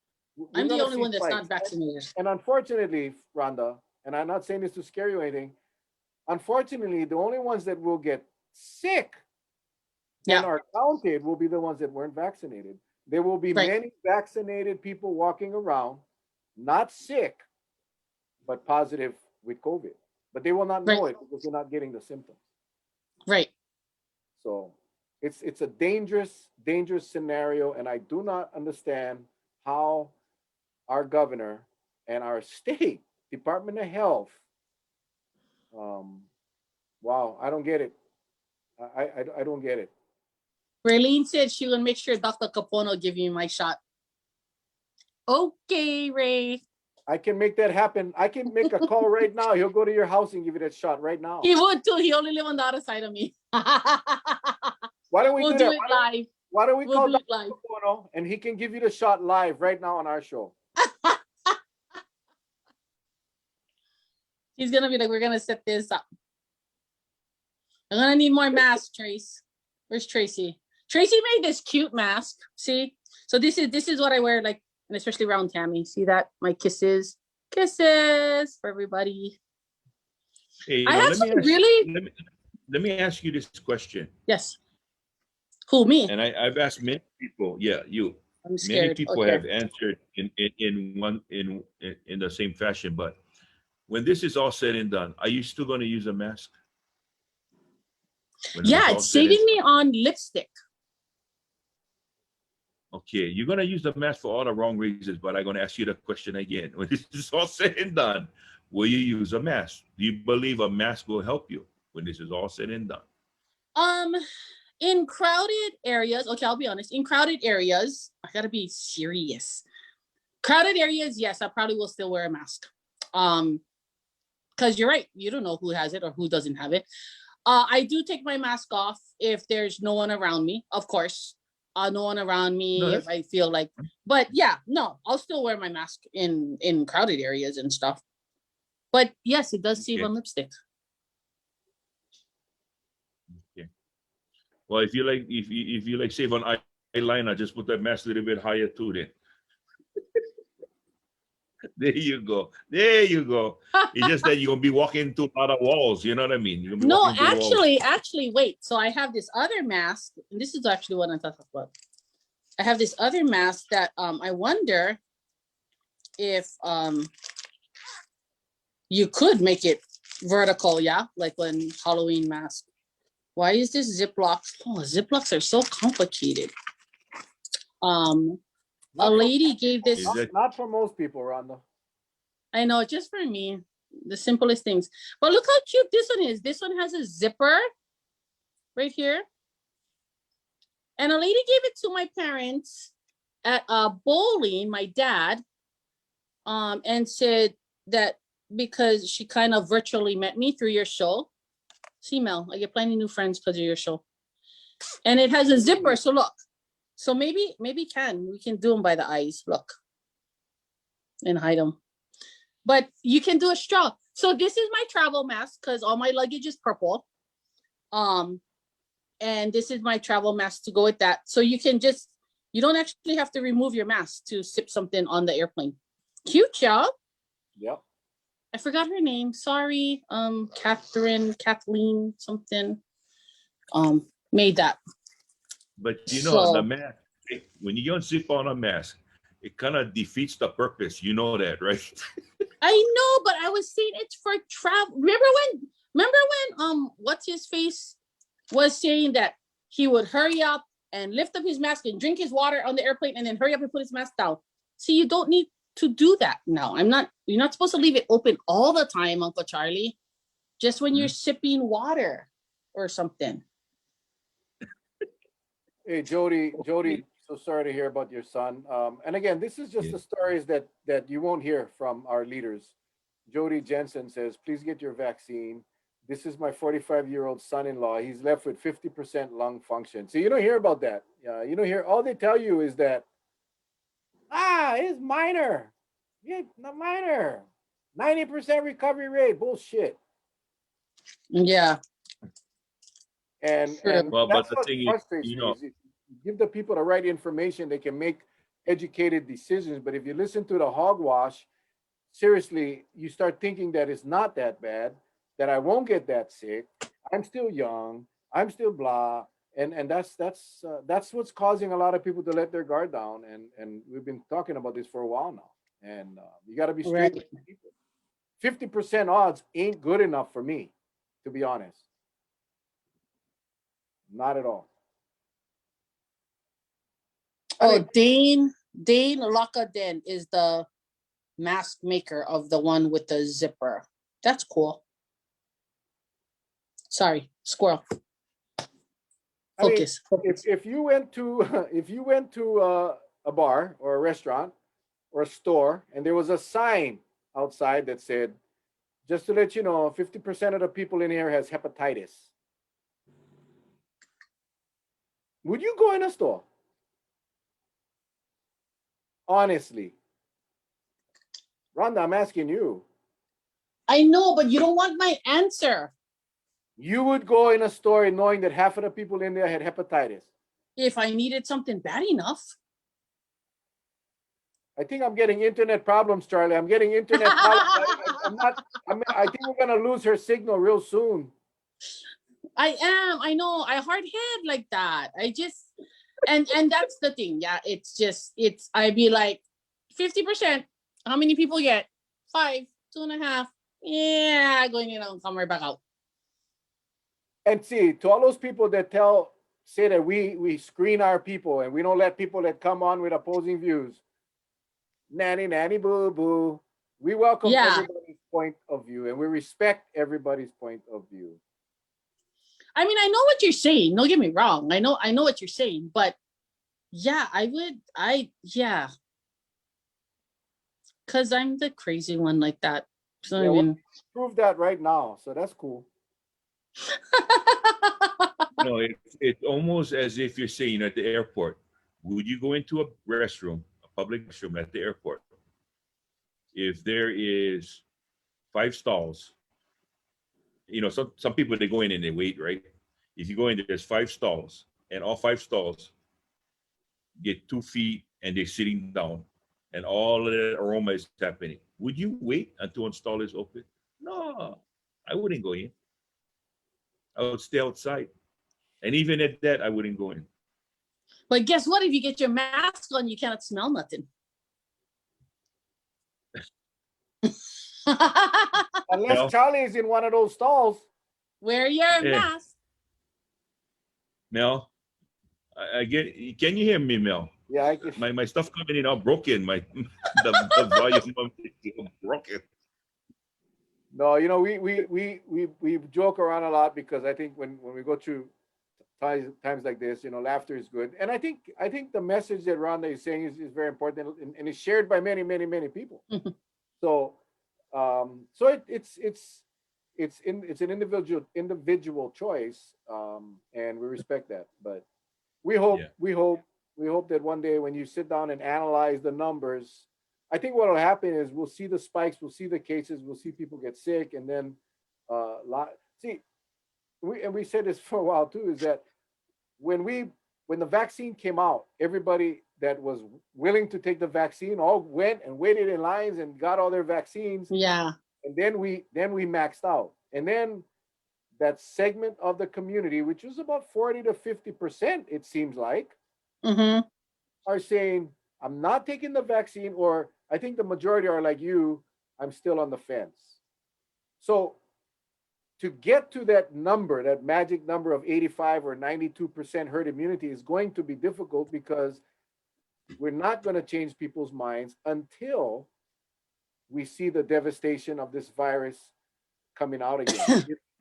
I'm the only one that's not vaccinated. And unfortunately, Rhonda, and I'm not saying this to scare you or anything, unfortunately, the only ones that will get sick and are counted will be the ones that weren't vaccinated. There will be many vaccinated people walking around, not sick, but positive with COVID. But they will not know it because they're not getting the symptoms. Right. So it's a dangerous scenario, and I do not understand how our governor and our state Department of Health, wow, I don't get it. I don't get it. Raylene said she will make sure Dr. Capono give you my shot. Okay, Ray. I can make that happen. I can make a call right now. He'll go to your house and give you that shot right now. He would too. He only live on the other side of me. Why don't we do it live? Why don't we call Dr. Capono and he can give you the shot live right now on our show? He's gonna be like, we're gonna set this up. I'm gonna need more masks, Trace. Where's Tracy? Tracy made this cute mask. See? So this is what I wear, like, and especially around Tammy. See that? My kisses for everybody. Hey, I have some really. Let me ask you this question. Yes. Who, me? And I've asked many people. Yeah, you. I'm scared. Many people have answered in the same fashion, but when this is all said and done, are you still going to use a mask? Yeah, it's saving me on lipstick. Okay, you're going to use the mask for all the wrong reasons, but I'm going to ask you the question again. When this is all said and done, will you use a mask? Do you believe a mask will help you when this is all said and done? in crowded areas, okay, I'll be honest. In crowded areas, I gotta be serious. Crowded areas, yes, I probably will still wear a mask. Because you're right, you don't know who has it or who doesn't have it. I do take my mask off if there's no one around me, of course. No one around me No, if I feel like, but yeah, no, I'll still wear my mask in crowded areas and stuff. But yes, it does save okay. on lipstick. Okay. Well, if you like save on eyeliner, just put that mask a little bit higher too. Then there you go. There you go. It's just that you're gonna be walking into a lot of walls. You know what I mean? You're gonna be No, walking into walls. actually, wait. So I have this other mask, and this is actually what I'm talking about. I have this other mask that I wonder if you could make it vertical, yeah, like when Halloween mask. Why is this Ziploc? Oh, Ziplocs are so complicated. A Not for, lady gave this. Is that not for most people, Rhonda. I know, just for me, the simplest things. But look how cute this one is. This one has a zipper right here. And a lady gave it to my parents at bowling, my dad, and said that because she kind of virtually met me through your show. See, Mel, I get plenty new friends because of your show. And it has a zipper, so look. So maybe we can do them by the eyes, look. And hide them. But you can do a straw. So this is my travel mask because all my luggage is purple. And this is my travel mask to go with that. So you don't actually have to remove your mask to sip something on the airplane. Cute, y'all. Yep. I forgot her name. Sorry. Kathleen, something. Made that. But you know, the So mask, when you unzip on a mask, it kind of defeats the purpose. You know that, right? I know, but I was saying it's for travel. Remember when what's his face was saying that he would hurry up and lift up his mask and drink his water on the airplane and then hurry up and put his mask down. See, you don't need to do that now. You're not supposed to leave it open all the time, Uncle Charlie. Just when you're sipping water or something. Hey, Jody, so sorry to hear about your son. And again, this is just the stories that you won't hear from our leaders. Jody Jensen says, please get your vaccine. This is my 45-year-old son-in-law. He's left with 50% lung function. So you don't hear about that. You don't hear, all they tell you is that, it's minor. Yeah, not minor. 90% recovery rate. Bullshit. Yeah. And Well, but that's the what thing is, frustrates you me know, is if you give the people the right information, they can make educated decisions. But if you listen to the hogwash, seriously, you start thinking that it's not that bad, that I won't get that sick. I'm still young. I'm still blah. And that's what's causing a lot of people to let their guard down. And we've been talking about this for a while now. And you got to be straight Right. with people. 50% odds ain't good enough for me, to be honest. Not at all. Oh, Dane Lockaden is the mask maker of the one with the zipper. That's cool. Sorry, squirrel. Focus. If you went to a bar or a restaurant or a store and there was a sign outside that said, just to let you know, 50% of the people in here has hepatitis. Would you go in a store? Honestly. Rhonda, I'm asking you. I know, but you don't want my answer. You would go in a store knowing that half of the people in there had hepatitis. If I needed something bad enough. I think I'm getting internet problems, Charlie. I'm getting internet problems. I think we're gonna lose her signal real soon. I am. I know. I hard head like that. I just and that's the thing. Yeah, it's I'd be like 50%. How many people get? 5, 2.5. Yeah, going in and come right back out. And see, to all those people that say that we screen our people and we don't let people that come on with opposing views. Nanny, boo, boo. We welcome everybody's point of view and we respect everybody's point of view. I mean, I know what you're saying. Don't get me wrong. I know what you're saying, but yeah, yeah, because I'm the crazy one like that. So I Yeah, well, mean, prove that right now. So that's cool. No, it's almost as if you're saying at the airport, would you go into a restroom, a public restroom at the airport, if there is 5 stalls? Some people they go in and they wait, right? If you go in, there's 5 stalls, and all 5 stalls get 2 feet and they're sitting down, and all of that aroma is happening. Would you wait until one stall is open? No, I wouldn't go in. I would stay outside. And even at that, I wouldn't go in. but guess what? If you get your mask on, you cannot smell nothing. Unless Mel, Charlie is in one of those stalls. Wear your eh, mask. Mel, I get. Can you hear me, Mel? Yeah, I can. My stuff coming in all broken. My the volume of it is broken. No, we joke around a lot because I think when we go through times like this, laughter is good. And I think the message that Rhonda is saying is very important, and is shared by many, many, many people. So, it's an individual choice, and we respect that. But we hope Yeah. we hope that one day when you sit down and analyze the numbers, I think what will happen is we'll see the spikes, we'll see the cases, we'll see people get sick, and then see, we said this for a while too, is that when the vaccine came out, everybody that was willing to take the vaccine all went and waited in lines and got all their vaccines, Yeah. and then we maxed out, and then that segment of the community, which was about 40 to 50%, it seems like, Mm-hmm. are saying, I'm not taking the vaccine, or I think the majority are like you, I'm still on the fence. So to get to that number, that magic number of 85 or 92% herd immunity, is going to be difficult, because we're not going to change people's minds until we see the devastation of this virus coming out again.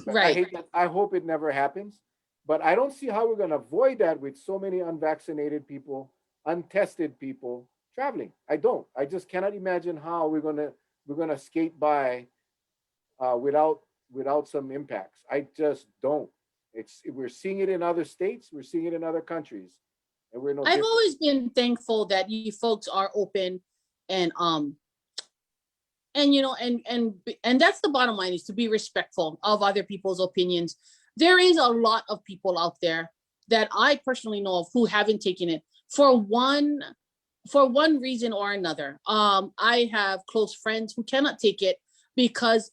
I Right. hate that. I hope it never happens, but I don't see how we're going to avoid that with so many unvaccinated people, untested people traveling. I don't. I just cannot imagine how we're gonna skate by without some impacts. I just don't. We're seeing it in other states. We're seeing it in other countries, and we're no I've different. always been thankful that you folks are open, and and that's the bottom line, is to be respectful of other people's opinions. There is a lot of people out there that I personally know of who haven't taken it for one reason or another. I have close friends who cannot take it because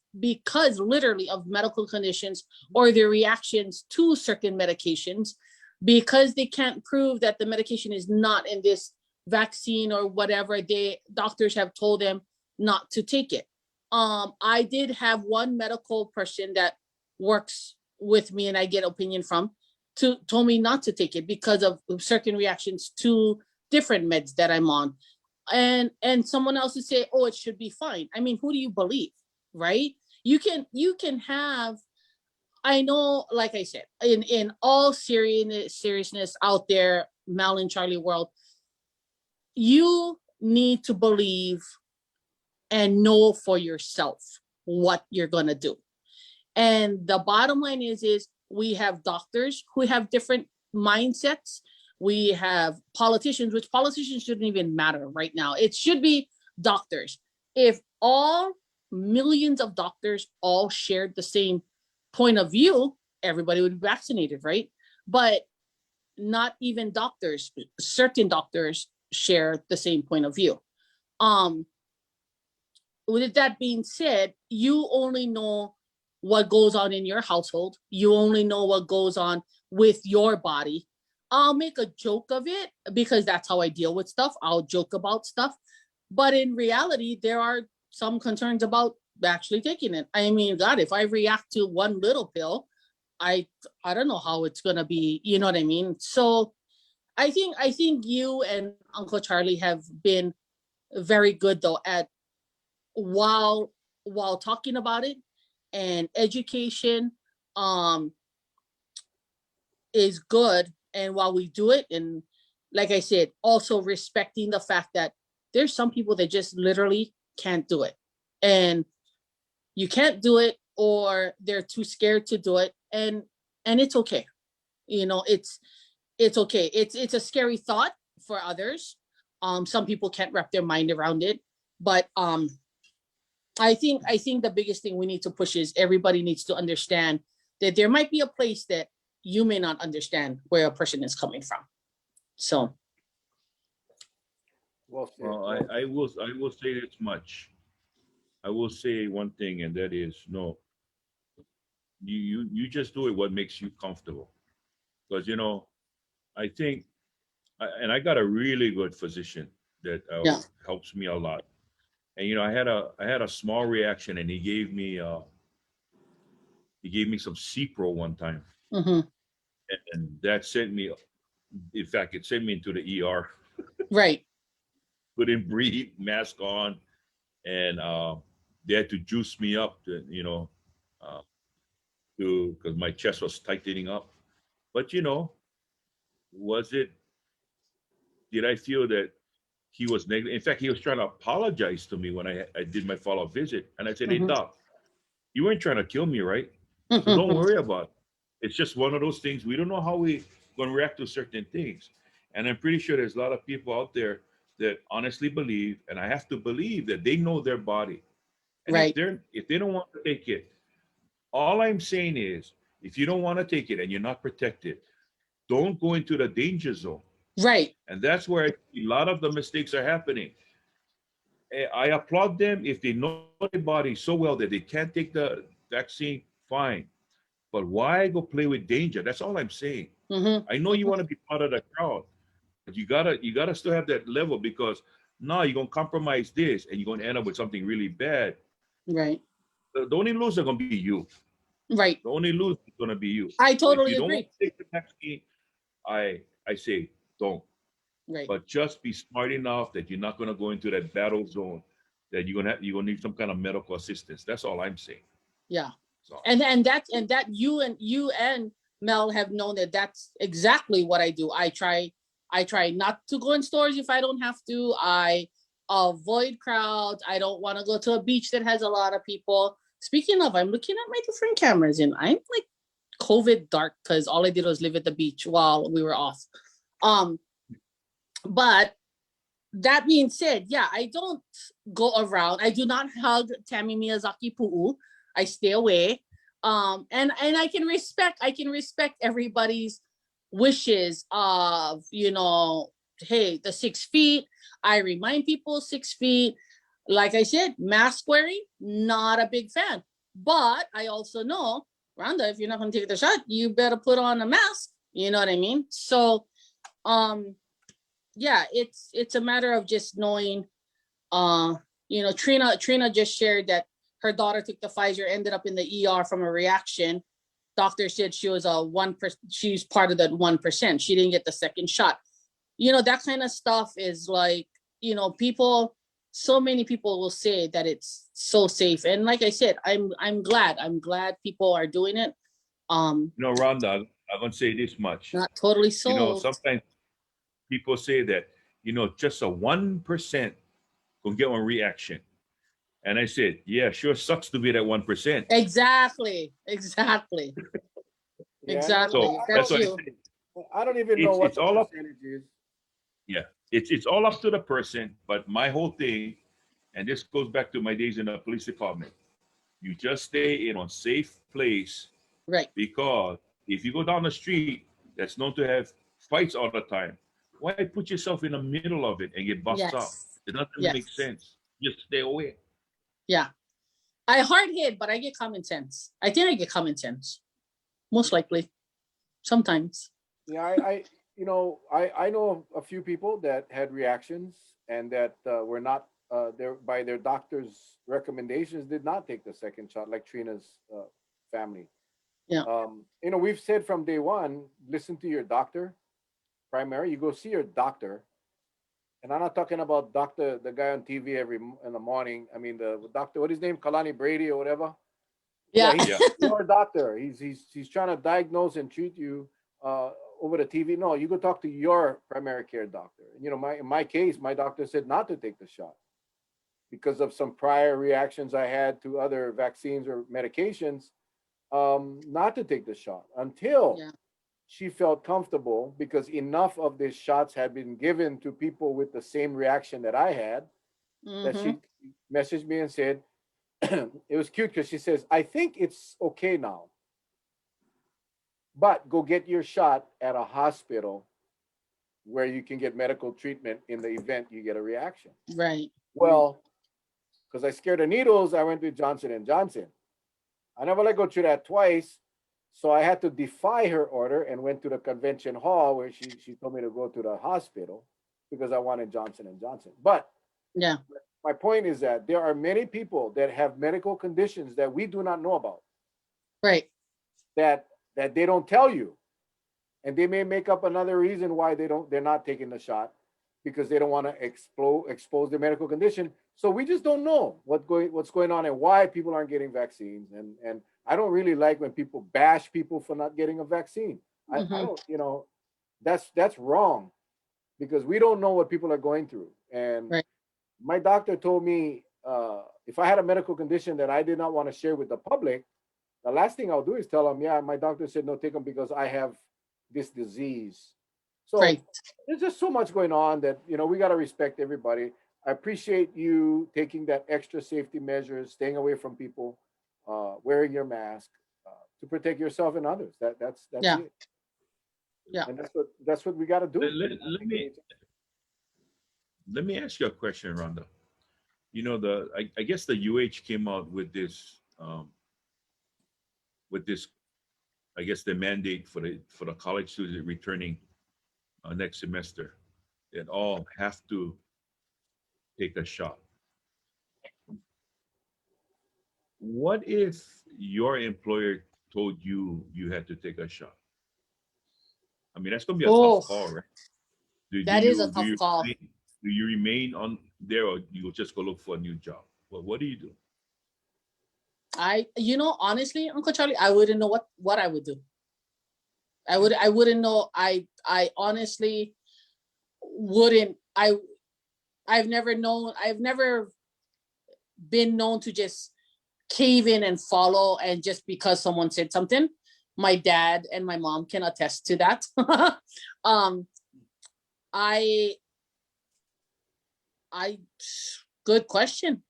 literally of medical conditions or their reactions to certain medications, because they can't prove that the medication is not in this vaccine or whatever. Doctors have told them not to take it. I did have one medical person that works with me and I get opinion from, told me not to take it because of certain reactions to different meds that I'm on. And someone else would say, oh, it should be fine. I mean, who do you believe, right? You can have, I know, like I said, in all seriousness out there, Mal and Charlie world, you need to believe and know for yourself what you're going to do. And the bottom line is we have doctors who have different mindsets. We have politicians, which politicians shouldn't even matter right now. It should be doctors. If all millions of doctors all shared the same point of view, everybody would be vaccinated, right? But not even doctors, certain doctors share the same point of view. With that being said, you only know what goes on in your household. You only know what goes on with your body. I'll make a joke of it because that's how I deal with stuff. I'll joke about stuff. But in reality, there are some concerns about actually taking it. I mean, God, if I react to one little pill, I don't know how it's gonna be, you know what I mean? So I think you and Uncle Charlie have been very good though at while talking about it and education, um is good. And while we do it, and like I said, also respecting the fact that there's some people that just literally can't do it. And you can't do it, or they're too scared to do it. And it's okay. It's okay. It's a scary thought for others. Some people can't wrap their mind around it. But I think the biggest thing we need to push is everybody needs to understand that there might be a place that you may not understand where a person is coming from. So Well said. Well, I will say this much. I will say one thing, and that is no. You just do it what makes you comfortable, because I think, and I got a really good physician that yeah. helps me a lot. And I had a small reaction, and he gave me some Cipro one time, Hmm. and that sent me. In fact, it sent me into the ER. Right. Couldn't breathe, mask on, and they had to juice me up uh, to because my chest was tightening up. But was it? Did I feel that he was negative? In fact, he was trying to apologize to me when I did my follow-up visit, and I said, "Hey, Hmm. doc, you weren't trying to kill me, right? So don't worry about it. It's just one of those things. We don't know how we going to react to certain things, and I'm pretty sure there's a lot of people out there that honestly believe, and I have to believe that they know their body, and if Right. they don't want to take it, all I'm saying is, if you don't want to take it and you're not protected, don't go into the danger zone. Right. And that's where a lot of the mistakes are happening. I applaud them if they know their body so well that they can't take the vaccine, fine. But why go play with danger? That's all I'm saying. Hmm. I know you want to be part of the crowd, but you gotta still have that level, because now you're gonna compromise this and you're gonna end up with something really bad. Right. The only loser gonna be you. Right. The only loser is gonna be you. I So if totally you don't want agree. to take the vaccine, I say don't. Right. But just be smart enough that you're not gonna go into that battle zone that you're gonna need some kind of medical assistance. That's all I'm saying. Yeah. So And that you and Mel have known that that's exactly what I do. I try not to go in stores if I don't have to. I avoid crowds. I don't want to go to a beach that has a lot of people. Speaking of, I'm looking at my different cameras, and I'm like COVID dark because all I did was live at the beach while we were off. Um, but that being said, yeah, I don't go around. I do not hug Tammy Miyazaki Puu. I stay away. And I can respect everybody's wishes of, hey, the 6 feet. I remind people 6 feet. Like I said, mask wearing, not a big fan. But I also know, Rhonda, if you're not gonna take the shot, you better put on a mask. You know what I mean? So um yeah, it's a matter of just knowing. Trina just shared that her daughter took the Pfizer, ended up in the ER from a reaction. Doctor said she was a 1%. She's part of that 1%. She didn't get the second shot. That kind of stuff is like, people. So many people will say that it's so safe, and like I said, I'm glad. I'm glad people are doing it. Rhonda, I'm gonna say this much. Not totally sold. Sometimes people say that, just a 1% will get one reaction. And I said, yeah, sure sucks to be that 1%. Exactly. Exactly. Yeah, Exactly. So That's that's why I you. say I don't even know what it's the all up. percentage is. Yeah, it's all up to the person. But my whole thing, and this goes back to my days in the police department, you just stay in a safe place, Right. because if you go down the street that's known to have fights all the time, why put yourself in the middle of it and get bust up? Yes. It doesn't make Yes. sense. Just stay away. Yeah. I hard hit, but I get common sense. I think I get common sense. Most likely. Sometimes. Yeah, I know a few people that had reactions and that were not by their doctor's recommendations did not take the second shot, like Trina's family. Yeah. We've said from day one, listen to your doctor. Primary, you go see your doctor, and I'm not talking about doctor, the guy on TV in the morning. I mean the doctor, what his name, Kalani Brady or whatever. Yeah, Yeah. he's Yeah. your doctor. He's trying to diagnose and treat you over the TV. No, you go talk to your primary care doctor. You know, in my case, my doctor said not to take the shot because of some prior reactions I had to other vaccines or medications, not to take the shot until Yeah. she felt comfortable, because enough of these shots had been given to people with the same reaction that I had, that Mm-hmm. she messaged me and said, it was cute because she says, I think it's okay now, but go get your shot at a hospital where you can get medical treatment in the event you get a reaction. Right. Well, because I scared of needles, I went to Johnson and Johnson. I never let go through that twice, so I had to defy her order and went to the convention hall where she told me to go to the hospital because I wanted Johnson and Johnson. But Yeah. my point is that there are many people that have medical conditions that we do not know about, Right. that they don't tell you, and they may make up another reason why they're not taking the shot, because they don't want to expose their medical condition. So we just don't know what's going on and why people aren't getting vaccines. And I don't really like when people bash people for not getting a vaccine. I Mm-hmm. don't, that's wrong, because we don't know what people are going through. And Right. my doctor told me, if I had a medical condition that I did not want to share with the public, the last thing I'll do is tell them, yeah, my doctor said no, take them because I have this disease. So Right. there's just so much going on that, we got to respect everybody. I appreciate you taking that extra safety measures, staying away from people, wearing your mask, to protect yourself and others. That's Yeah. it. Yeah. And that's what we got to do. Let me ask you a question, Rhonda. I guess the UH came out with this, I guess, the mandate for the college students returning next semester, that all have to take a shot. What if your employer told you you had to take a shot? I mean, that's gonna be a tough Oh, call, right? Do that is a you do tough you call. do you remain on there, or you just go look for a new job? What do you do? Honestly, Uncle Charlie, I wouldn't know what I would do. I wouldn't know. I honestly wouldn't. I've never known. I've never been known to just cave in and follow, and just because someone said something. My dad and my mom can attest to that. um, I I good question.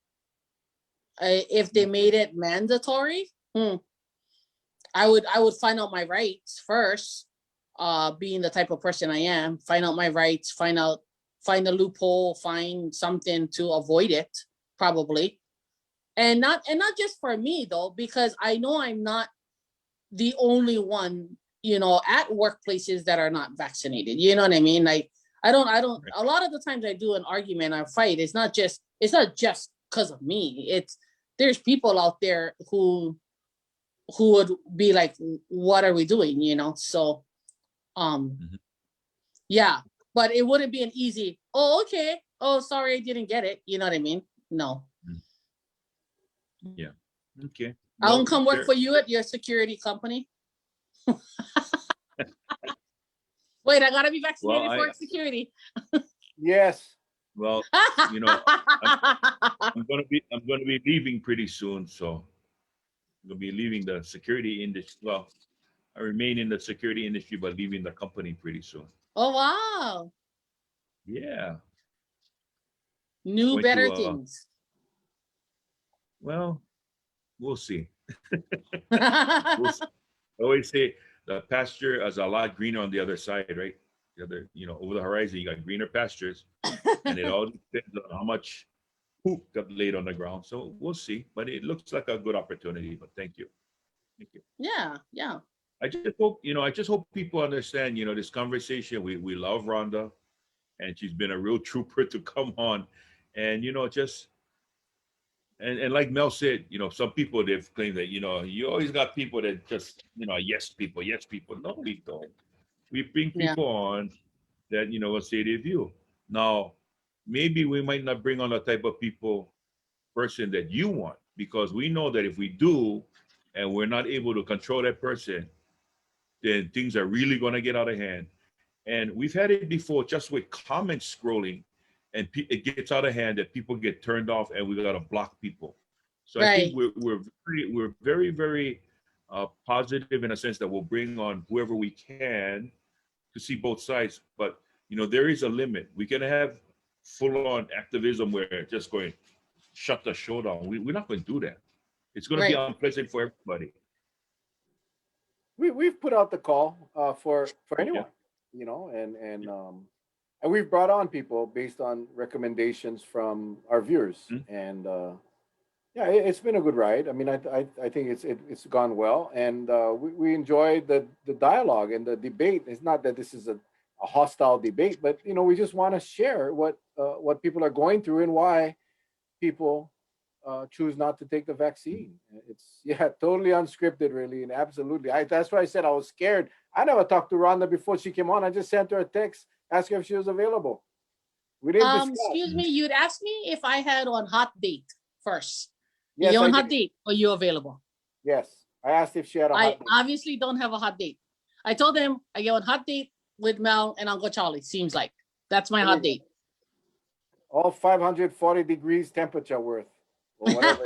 If they made it mandatory, I would find out my rights first. Being the type of person I am, find out my rights, find a loophole, find something to avoid it, probably. And not just for me though, because I know I'm not the only one, at workplaces that are not vaccinated. You know what I mean? Like I don't Right. a lot of the times I do an argument or fight, it's not just because of me. There's people out there who would be like, what are we doing? So Mhm. yeah, but it wouldn't be an easy, oh, okay, oh, sorry, I didn't get it. You know what I mean? No. Mm. Yeah. Okay. I Well, won't come work there. for you at your security company. Wait, I gotta be Well, vaccinated for security. Yes. well, you know, I'm gonna be leaving pretty soon, so I'm gonna be leaving the security industry. Well, I remain in the security industry, but leaving the company pretty soon. Oh wow. Yeah, New going to better things. well, we'll see. We'll see. I always say the pasture is a lot greener on the other side, right? The other, over the horizon, you got greener pastures, and it all depends on how much poop got laid on the ground. So we'll see. But it looks like a good opportunity. But thank you. Thank you. Yeah, yeah. I just hope people understand, this conversation. We love Rhonda, and she's been a real trooper to come on. And, just, and like Mel said, some people, they've claimed that, you always got people that just, yes people, yes people. No, we don't. We bring Yeah. people on that, will say their view. Now, maybe we might not bring on the type of person that you want, because we know that if we do and we're not able to control that person, then things are really going to get out of hand. And we've had it before just with comment scrolling, and it gets out of hand that people get turned off and we got to block people. So I think Right. we're very, very positive in a sense that we'll bring on whoever we can to see both sides. But, there is a limit. We can have full on activism where it's just going, shut the show down. We're not going to do that. It's going to be Right. unpleasant for everybody. We've put out the call for anyone, and we've brought on people based on recommendations from our viewers, and yeah, it's been a good ride. I mean, I think it's gone well, and we enjoyed the dialogue and the debate. It's not that this is a hostile debate, but we just want to share what people are going through and why people choose not to take the vaccine. It's totally unscripted, really, and absolutely. That's why I said I was scared. I never talked to Rhonda before she came on. I just sent her a text, asked her if she was available. We didn't discuss. Excuse me, you'd ask me if I had on hot date first. Yes, you on I hot did. date or you available? Yes, I asked if she had a hot I date. obviously don't have a hot date. I told him I get on hot date with Mel and Uncle Charlie. Seems like that's my hot date. All 540 degrees temperature worth, or whatever.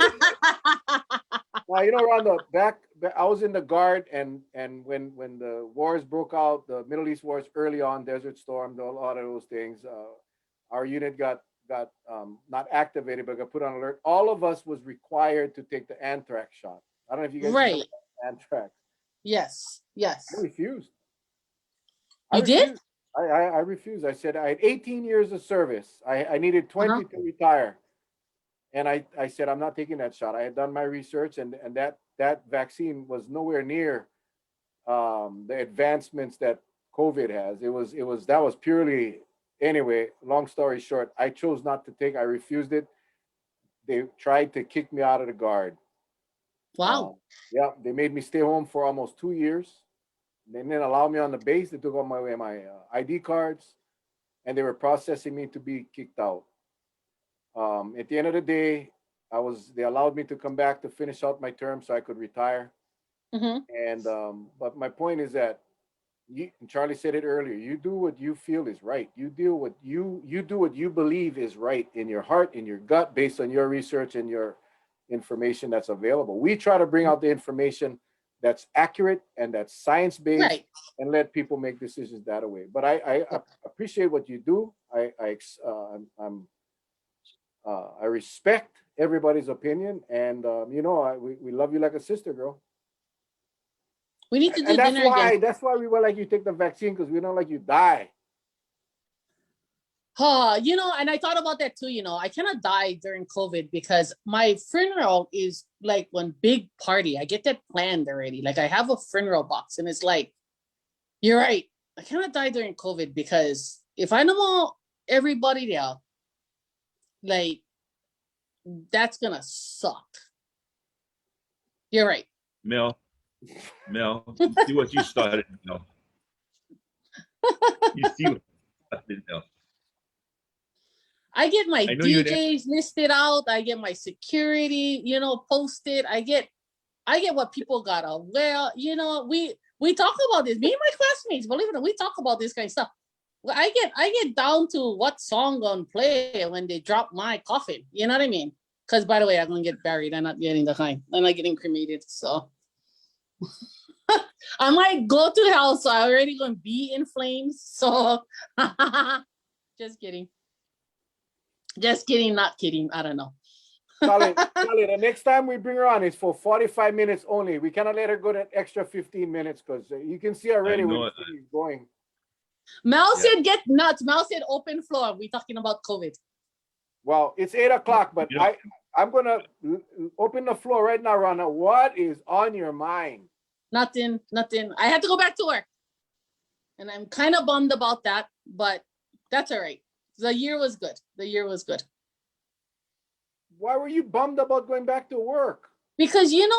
Well, Rhonda, back I was in the Guard, and when the wars broke out, the Middle East wars early on, Desert Storm, a lot of those things, our unit got not activated, but got put on alert. All of us was required to take the anthrax shot. I don't know if you guys remember anthrax. Yes. I refused. You did? I refused. I said I had 18 years of service. I needed 20 to retire. And I said, I'm not taking that shot. I had done my research, and that vaccine was nowhere near the advancements that COVID has. That was purely, anyway, long story short, I chose not to take. I refused it. They tried to kick me out of the Guard. Wow. Yeah, they made me stay home for almost 2 years. They didn't allow me on the base. They took all my ID cards, and they were processing me to be kicked out. At the end of the day, they allowed me to come back to finish out my term so I could retire. And but my point is that and Charlie said it earlier, you do what you feel is right. You do what you believe is right in your heart, in your gut, based on your research and your information that's available. We try to bring out the information that's accurate and that's science-based, and let people make decisions that way. But I appreciate what you do. I respect everybody's opinion, and we love you like a sister, girl. We need to do and dinner again. That's why we were like you take the vaccine, because we don't like you die. And I thought about that too. I cannot die during COVID because my funeral is like one big party. I get that planned already. Like I have a funeral box, and it's like, you're right. I cannot die during COVID because if I know everybody there, like, that's gonna suck. You're right. Mel, see what you started, Mel. You see what you started, Mel. I get my DJs listed out. I get my security, posted. I get what people gotta wear. We talk about this. Me and my classmates, believe it or not, we talk about this kind of stuff. I get down to what song gonna play when they drop my coffin. You know what I mean? Because by the way, I'm gonna get buried. I'm not getting I'm not getting cremated. So I might go to hell. So I'm already gonna be in flames. So just kidding. Just kidding, not kidding. I don't know. Charlie, the next time we bring her on, it's for 45 minutes only. We cannot let her go that extra 15 minutes because you can see already where she's going. Mel said get nuts. Mel said open floor. We're talking about COVID. Well, it's 8 o'clock, but I'm going to open the floor right now, Rhonda. What is on your mind? Nothing. I had to go back to work. And I'm kind of bummed about that, but that's all right. The year was good. Why were you bummed about going back to work? Because, it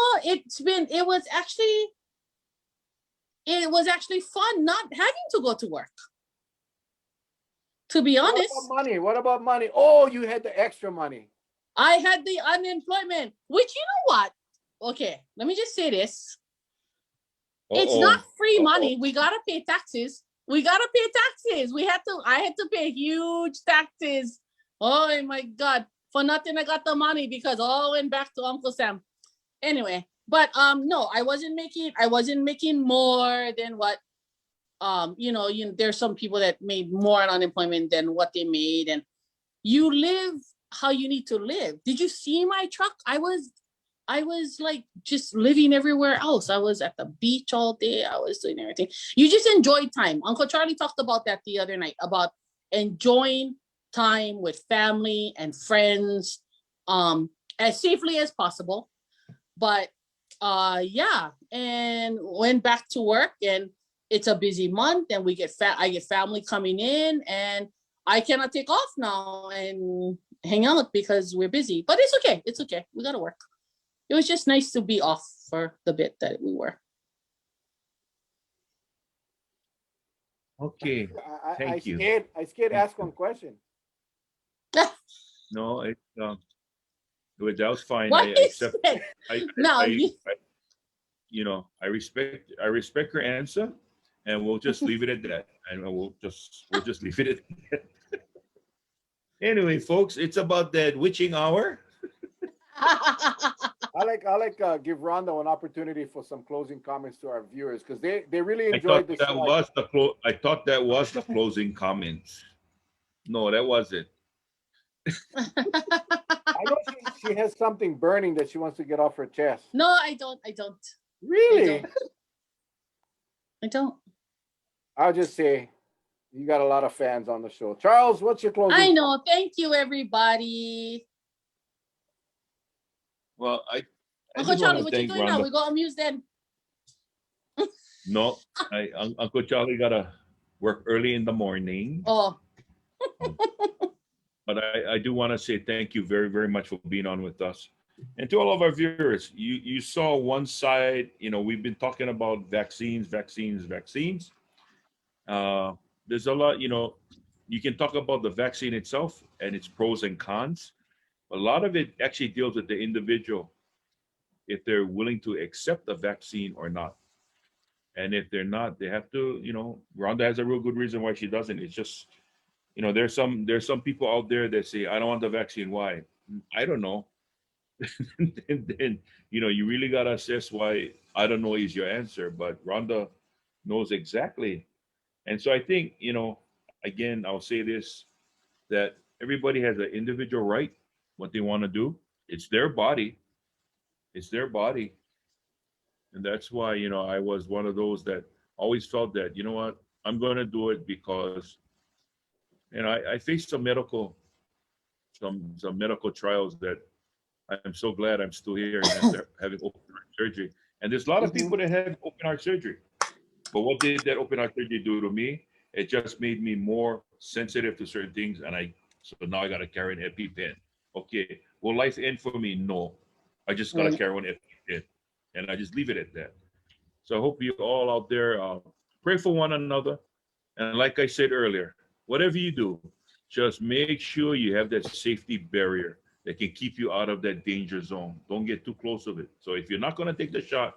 was actually fun not having to go to work. To be honest. What about money? Oh, you had the extra money. I had the unemployment, which, you know what? Okay, let me just say this. It's not Uh-oh. free Uh-oh. money. We gotta pay taxes. We gotta pay taxes. I had to pay huge taxes. Oh my God. For nothing, I got the money because all went back to Uncle Sam. Anyway, but no, I wasn't making more than what there's some people that made more on unemployment than what they made, and you live how you need to live. Did you see my truck? I was like just living everywhere else. I was at the beach all day. I was doing everything. You just enjoy time. Uncle Charlie talked about that the other night, about enjoying time with family and friends as safely as possible. But yeah, and went back to work, and it's a busy month, and I get family coming in, and I cannot take off now and hang out because we're busy. But it's okay. It's okay. We gotta work. It was just nice to be off for the bit that we were. Okay. Thank you. I scared ask one question. No, that was fine. What I is accept. it? I, No, I respect your answer, and we'll just leave it at that. And we'll just leave it at that. Anyway, folks, it's about that witching hour. I like give Rhonda an opportunity for some closing comments to our viewers, because they really I enjoyed thought the that show. was I thought that was the closing comments. No, that wasn't. I know she has something burning that she wants to get off her chest. no, I don't. Really? I don't. I'll just say you got a lot of fans on the show. Charles, what's your closing? I know. Thank you, everybody. Well, I Uncle just want Charlie, to what you thank doing now? Rhonda. We go amuse them. No, Uncle Charlie gotta work early in the morning. Oh, But I do want to say thank you very, very much for being on with us. And to all of our viewers, you saw one side, we've been talking about vaccines. There's a lot, you can talk about the vaccine itself and its pros and cons. A lot of it actually deals with the individual, if they're willing to accept the vaccine or not. And if they're not, they have to, Rhonda has a real good reason why she doesn't. It's just, there's some people out there that say, I don't want the vaccine. Why? I don't know. And then, you really got to assess why I don't know is your answer. But Rhonda knows exactly. And so I think, again, I'll say this, that everybody has an individual right, what they want to do. It's their body. It's their body. And that's why, I was one of those that always felt that, you know what, I'm going to do it because, I faced some medical trials that I'm so glad I'm still here and after having open heart surgery. And there's a lot of people that have open heart surgery. But what did that open heart surgery do to me? It just made me more sensitive to certain things. And so now I got to carry an EpiPen. Okay. Will life end for me? No. I just got to carry one EpiPen. And I just leave it at that. So I hope you all out there pray for one another. And like I said earlier, whatever you do, just make sure you have that safety barrier that can keep you out of that danger zone. Don't get too close of it. So if you're not going to take the shot,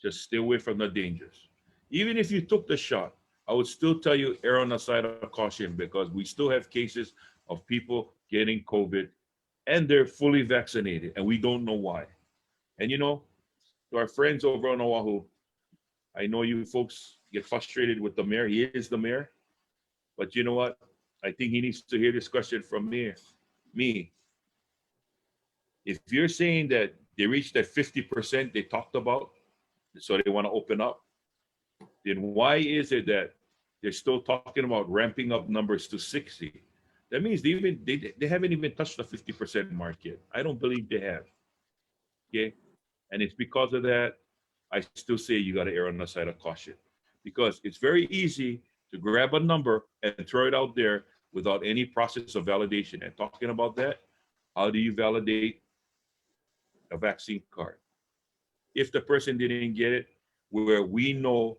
just stay away from the dangers. Even if you took the shot, I would still tell you err on the side of caution, because we still have cases of people getting COVID and they're fully vaccinated and we don't know why. And to our friends over on Oahu, I know you folks get frustrated with the mayor. He is the mayor. But you know what? I think he needs to hear this question from me. If you're saying that they reached that 50% they talked about, so they want to open up, then why is it that they're still talking about ramping up numbers to 60? That means they haven't even touched the 50% mark yet. I don't believe they have. Okay? And it's because of that, I still say you got to err on the side of caution, because it's very easy to grab a number and throw it out there without any process of validation. And talking about that, how do you validate a vaccine card? If the person didn't get it, where we know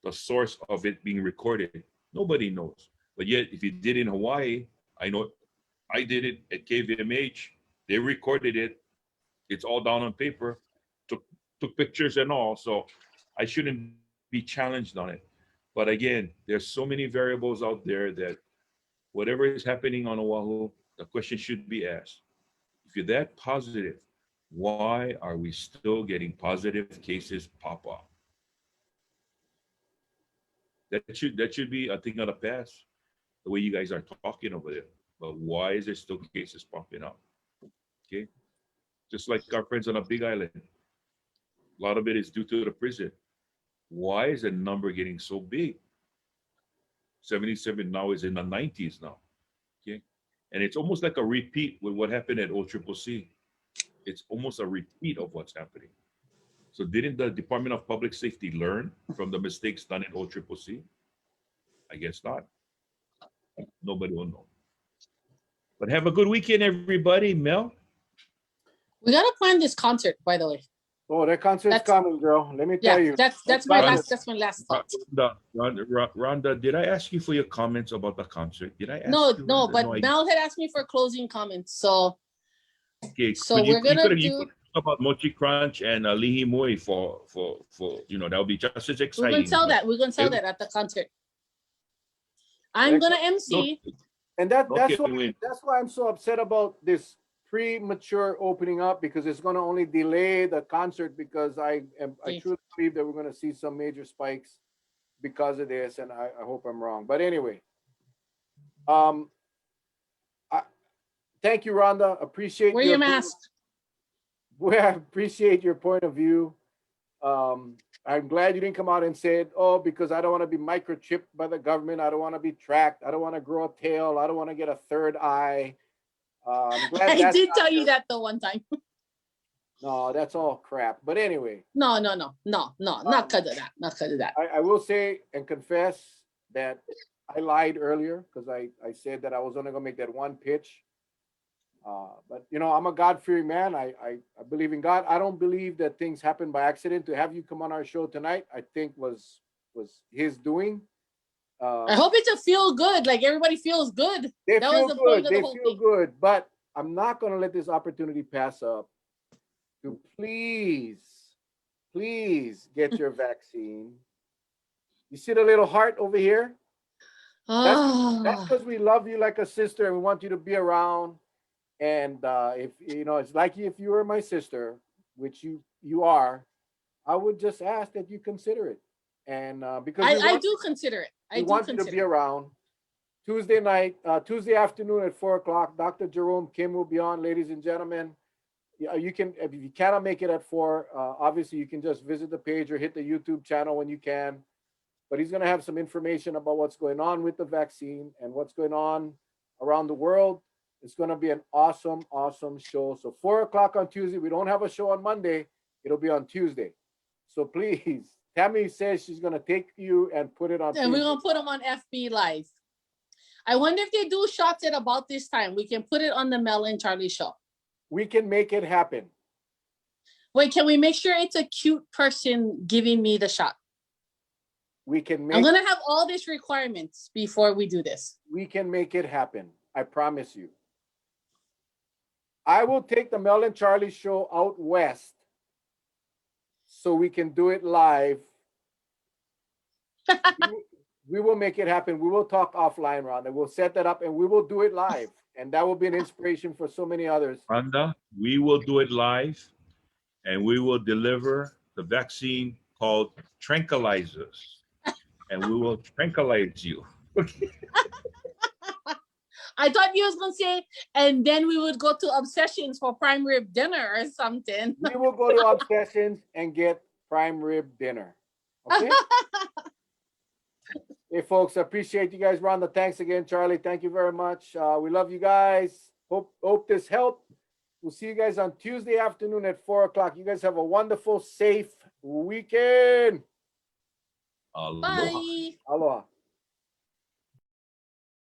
the source of it being recorded, nobody knows. But yet, if you did in Hawaii, I know I did it at KVMH. They recorded it. It's all down on paper, took pictures and all. So I shouldn't be challenged on it. But again, there's so many variables out there that whatever is happening on Oahu, the question should be asked. If you're that positive, why are we still getting positive cases pop up? That should be a thing of the past, the way you guys are talking over there. But why is there still cases popping up? Okay. Just like our friends on a big island. A lot of it is due to the prison. Why is the number getting so big? 77 now is in the 90s now. Okay. And it's almost like a repeat with what happened at OCCC. It's almost a repeat of what's happening. So didn't the Department of Public Safety learn from the mistakes done at OCCC? I guess not. Nobody will know. But have a good weekend, everybody. Mel? We gotta plan this concert, by the way. Oh, that concert's That's- coming, girl. Let me tell Yeah, you. that's my Rhonda- last thought. Rhonda, did I ask you for your comments about the concert? Did I ask No, you? no, Rhonda? but I- Mel had asked me for closing comments, so okay, so could you- we're gonna you could do. talk about Mochi Crunch and Lihi Mui for that would be just as We're exciting. gonna tell but- that. We're gonna tell Okay. that at the concert. I'm gonna MC. And that's Okay, why I'm so upset about this premature opening up, because it's going to only delay the concert, because I truly believe that we're going to see some major spikes because of this, and I hope I'm wrong. But anyway, thank you, Rhonda. Appreciate Wear your mask. I appreciate your point of view. I'm glad you didn't come out and said, oh, because I don't want to be microchipped by the government. I don't want to be tracked. I don't want to grow a tail. I don't want to get a third eye. I'm glad I that's did not tell you your- that the one time. No, that's all crap. But anyway, No, not because of that. Not because of that. I will say and confess that I lied earlier, because I said that I was only going to make that one pitch. But I'm a God-fearing man. I believe in God. I don't believe that things happen by accident. To have you come on our show tonight, I think was his doing. I hope it's a feel good. Like everybody feels good. They That feel was the point good. of the They whole feel thing. good. But I'm not going to let this opportunity pass up to please get your vaccine. You see the little heart over here? That's Ah, because we love you like a sister and we want you to be around. And if it's like if you were my sister, which you are, I would just ask that you consider it. And because I do consider it. I we do want you to be consider it. around. Tuesday afternoon at 4:00, Dr. Jerome Kim will be on, ladies and gentlemen. You can, if you cannot make it at 4, obviously you can just visit the page or hit the YouTube channel when you can. But he's going to have some information about what's going on with the vaccine and what's going on around the world. It's going to be an awesome show. So 4:00 on Tuesday. We don't have a show on Monday. It'll be on Tuesday. So please, Tammy says she's going to take you and put it on. And we're Facebook. gonna put them on FB Live. I wonder if they do shots at about this time. We can put it on the Mel and Charlie show. We can make it happen. Wait, can we make sure it's a cute person giving me the shot? We can make I'm gonna have all these requirements before we do this. we can make it happen. I promise you. I will take the Mel and Charlie show out west so we can do it live. We will make it happen. We will talk offline, Rhonda. We'll set that up and we will do it live. And that will be an inspiration for so many others. Rhonda, we will do it live, and we will deliver the vaccine called tranquilizers, and we will tranquilize you. I thought you was gonna say, and then we would go to Obsessions for prime rib dinner or something. We will go to Obsessions and get prime rib dinner. Okay? Hey, folks, I appreciate you guys. Rhonda, thanks again. Charlie, thank you very much. We love you guys. Hope this helped. We'll see you guys on Tuesday afternoon at 4:00. You guys have a wonderful, safe weekend. Aloha. Bye. Aloha.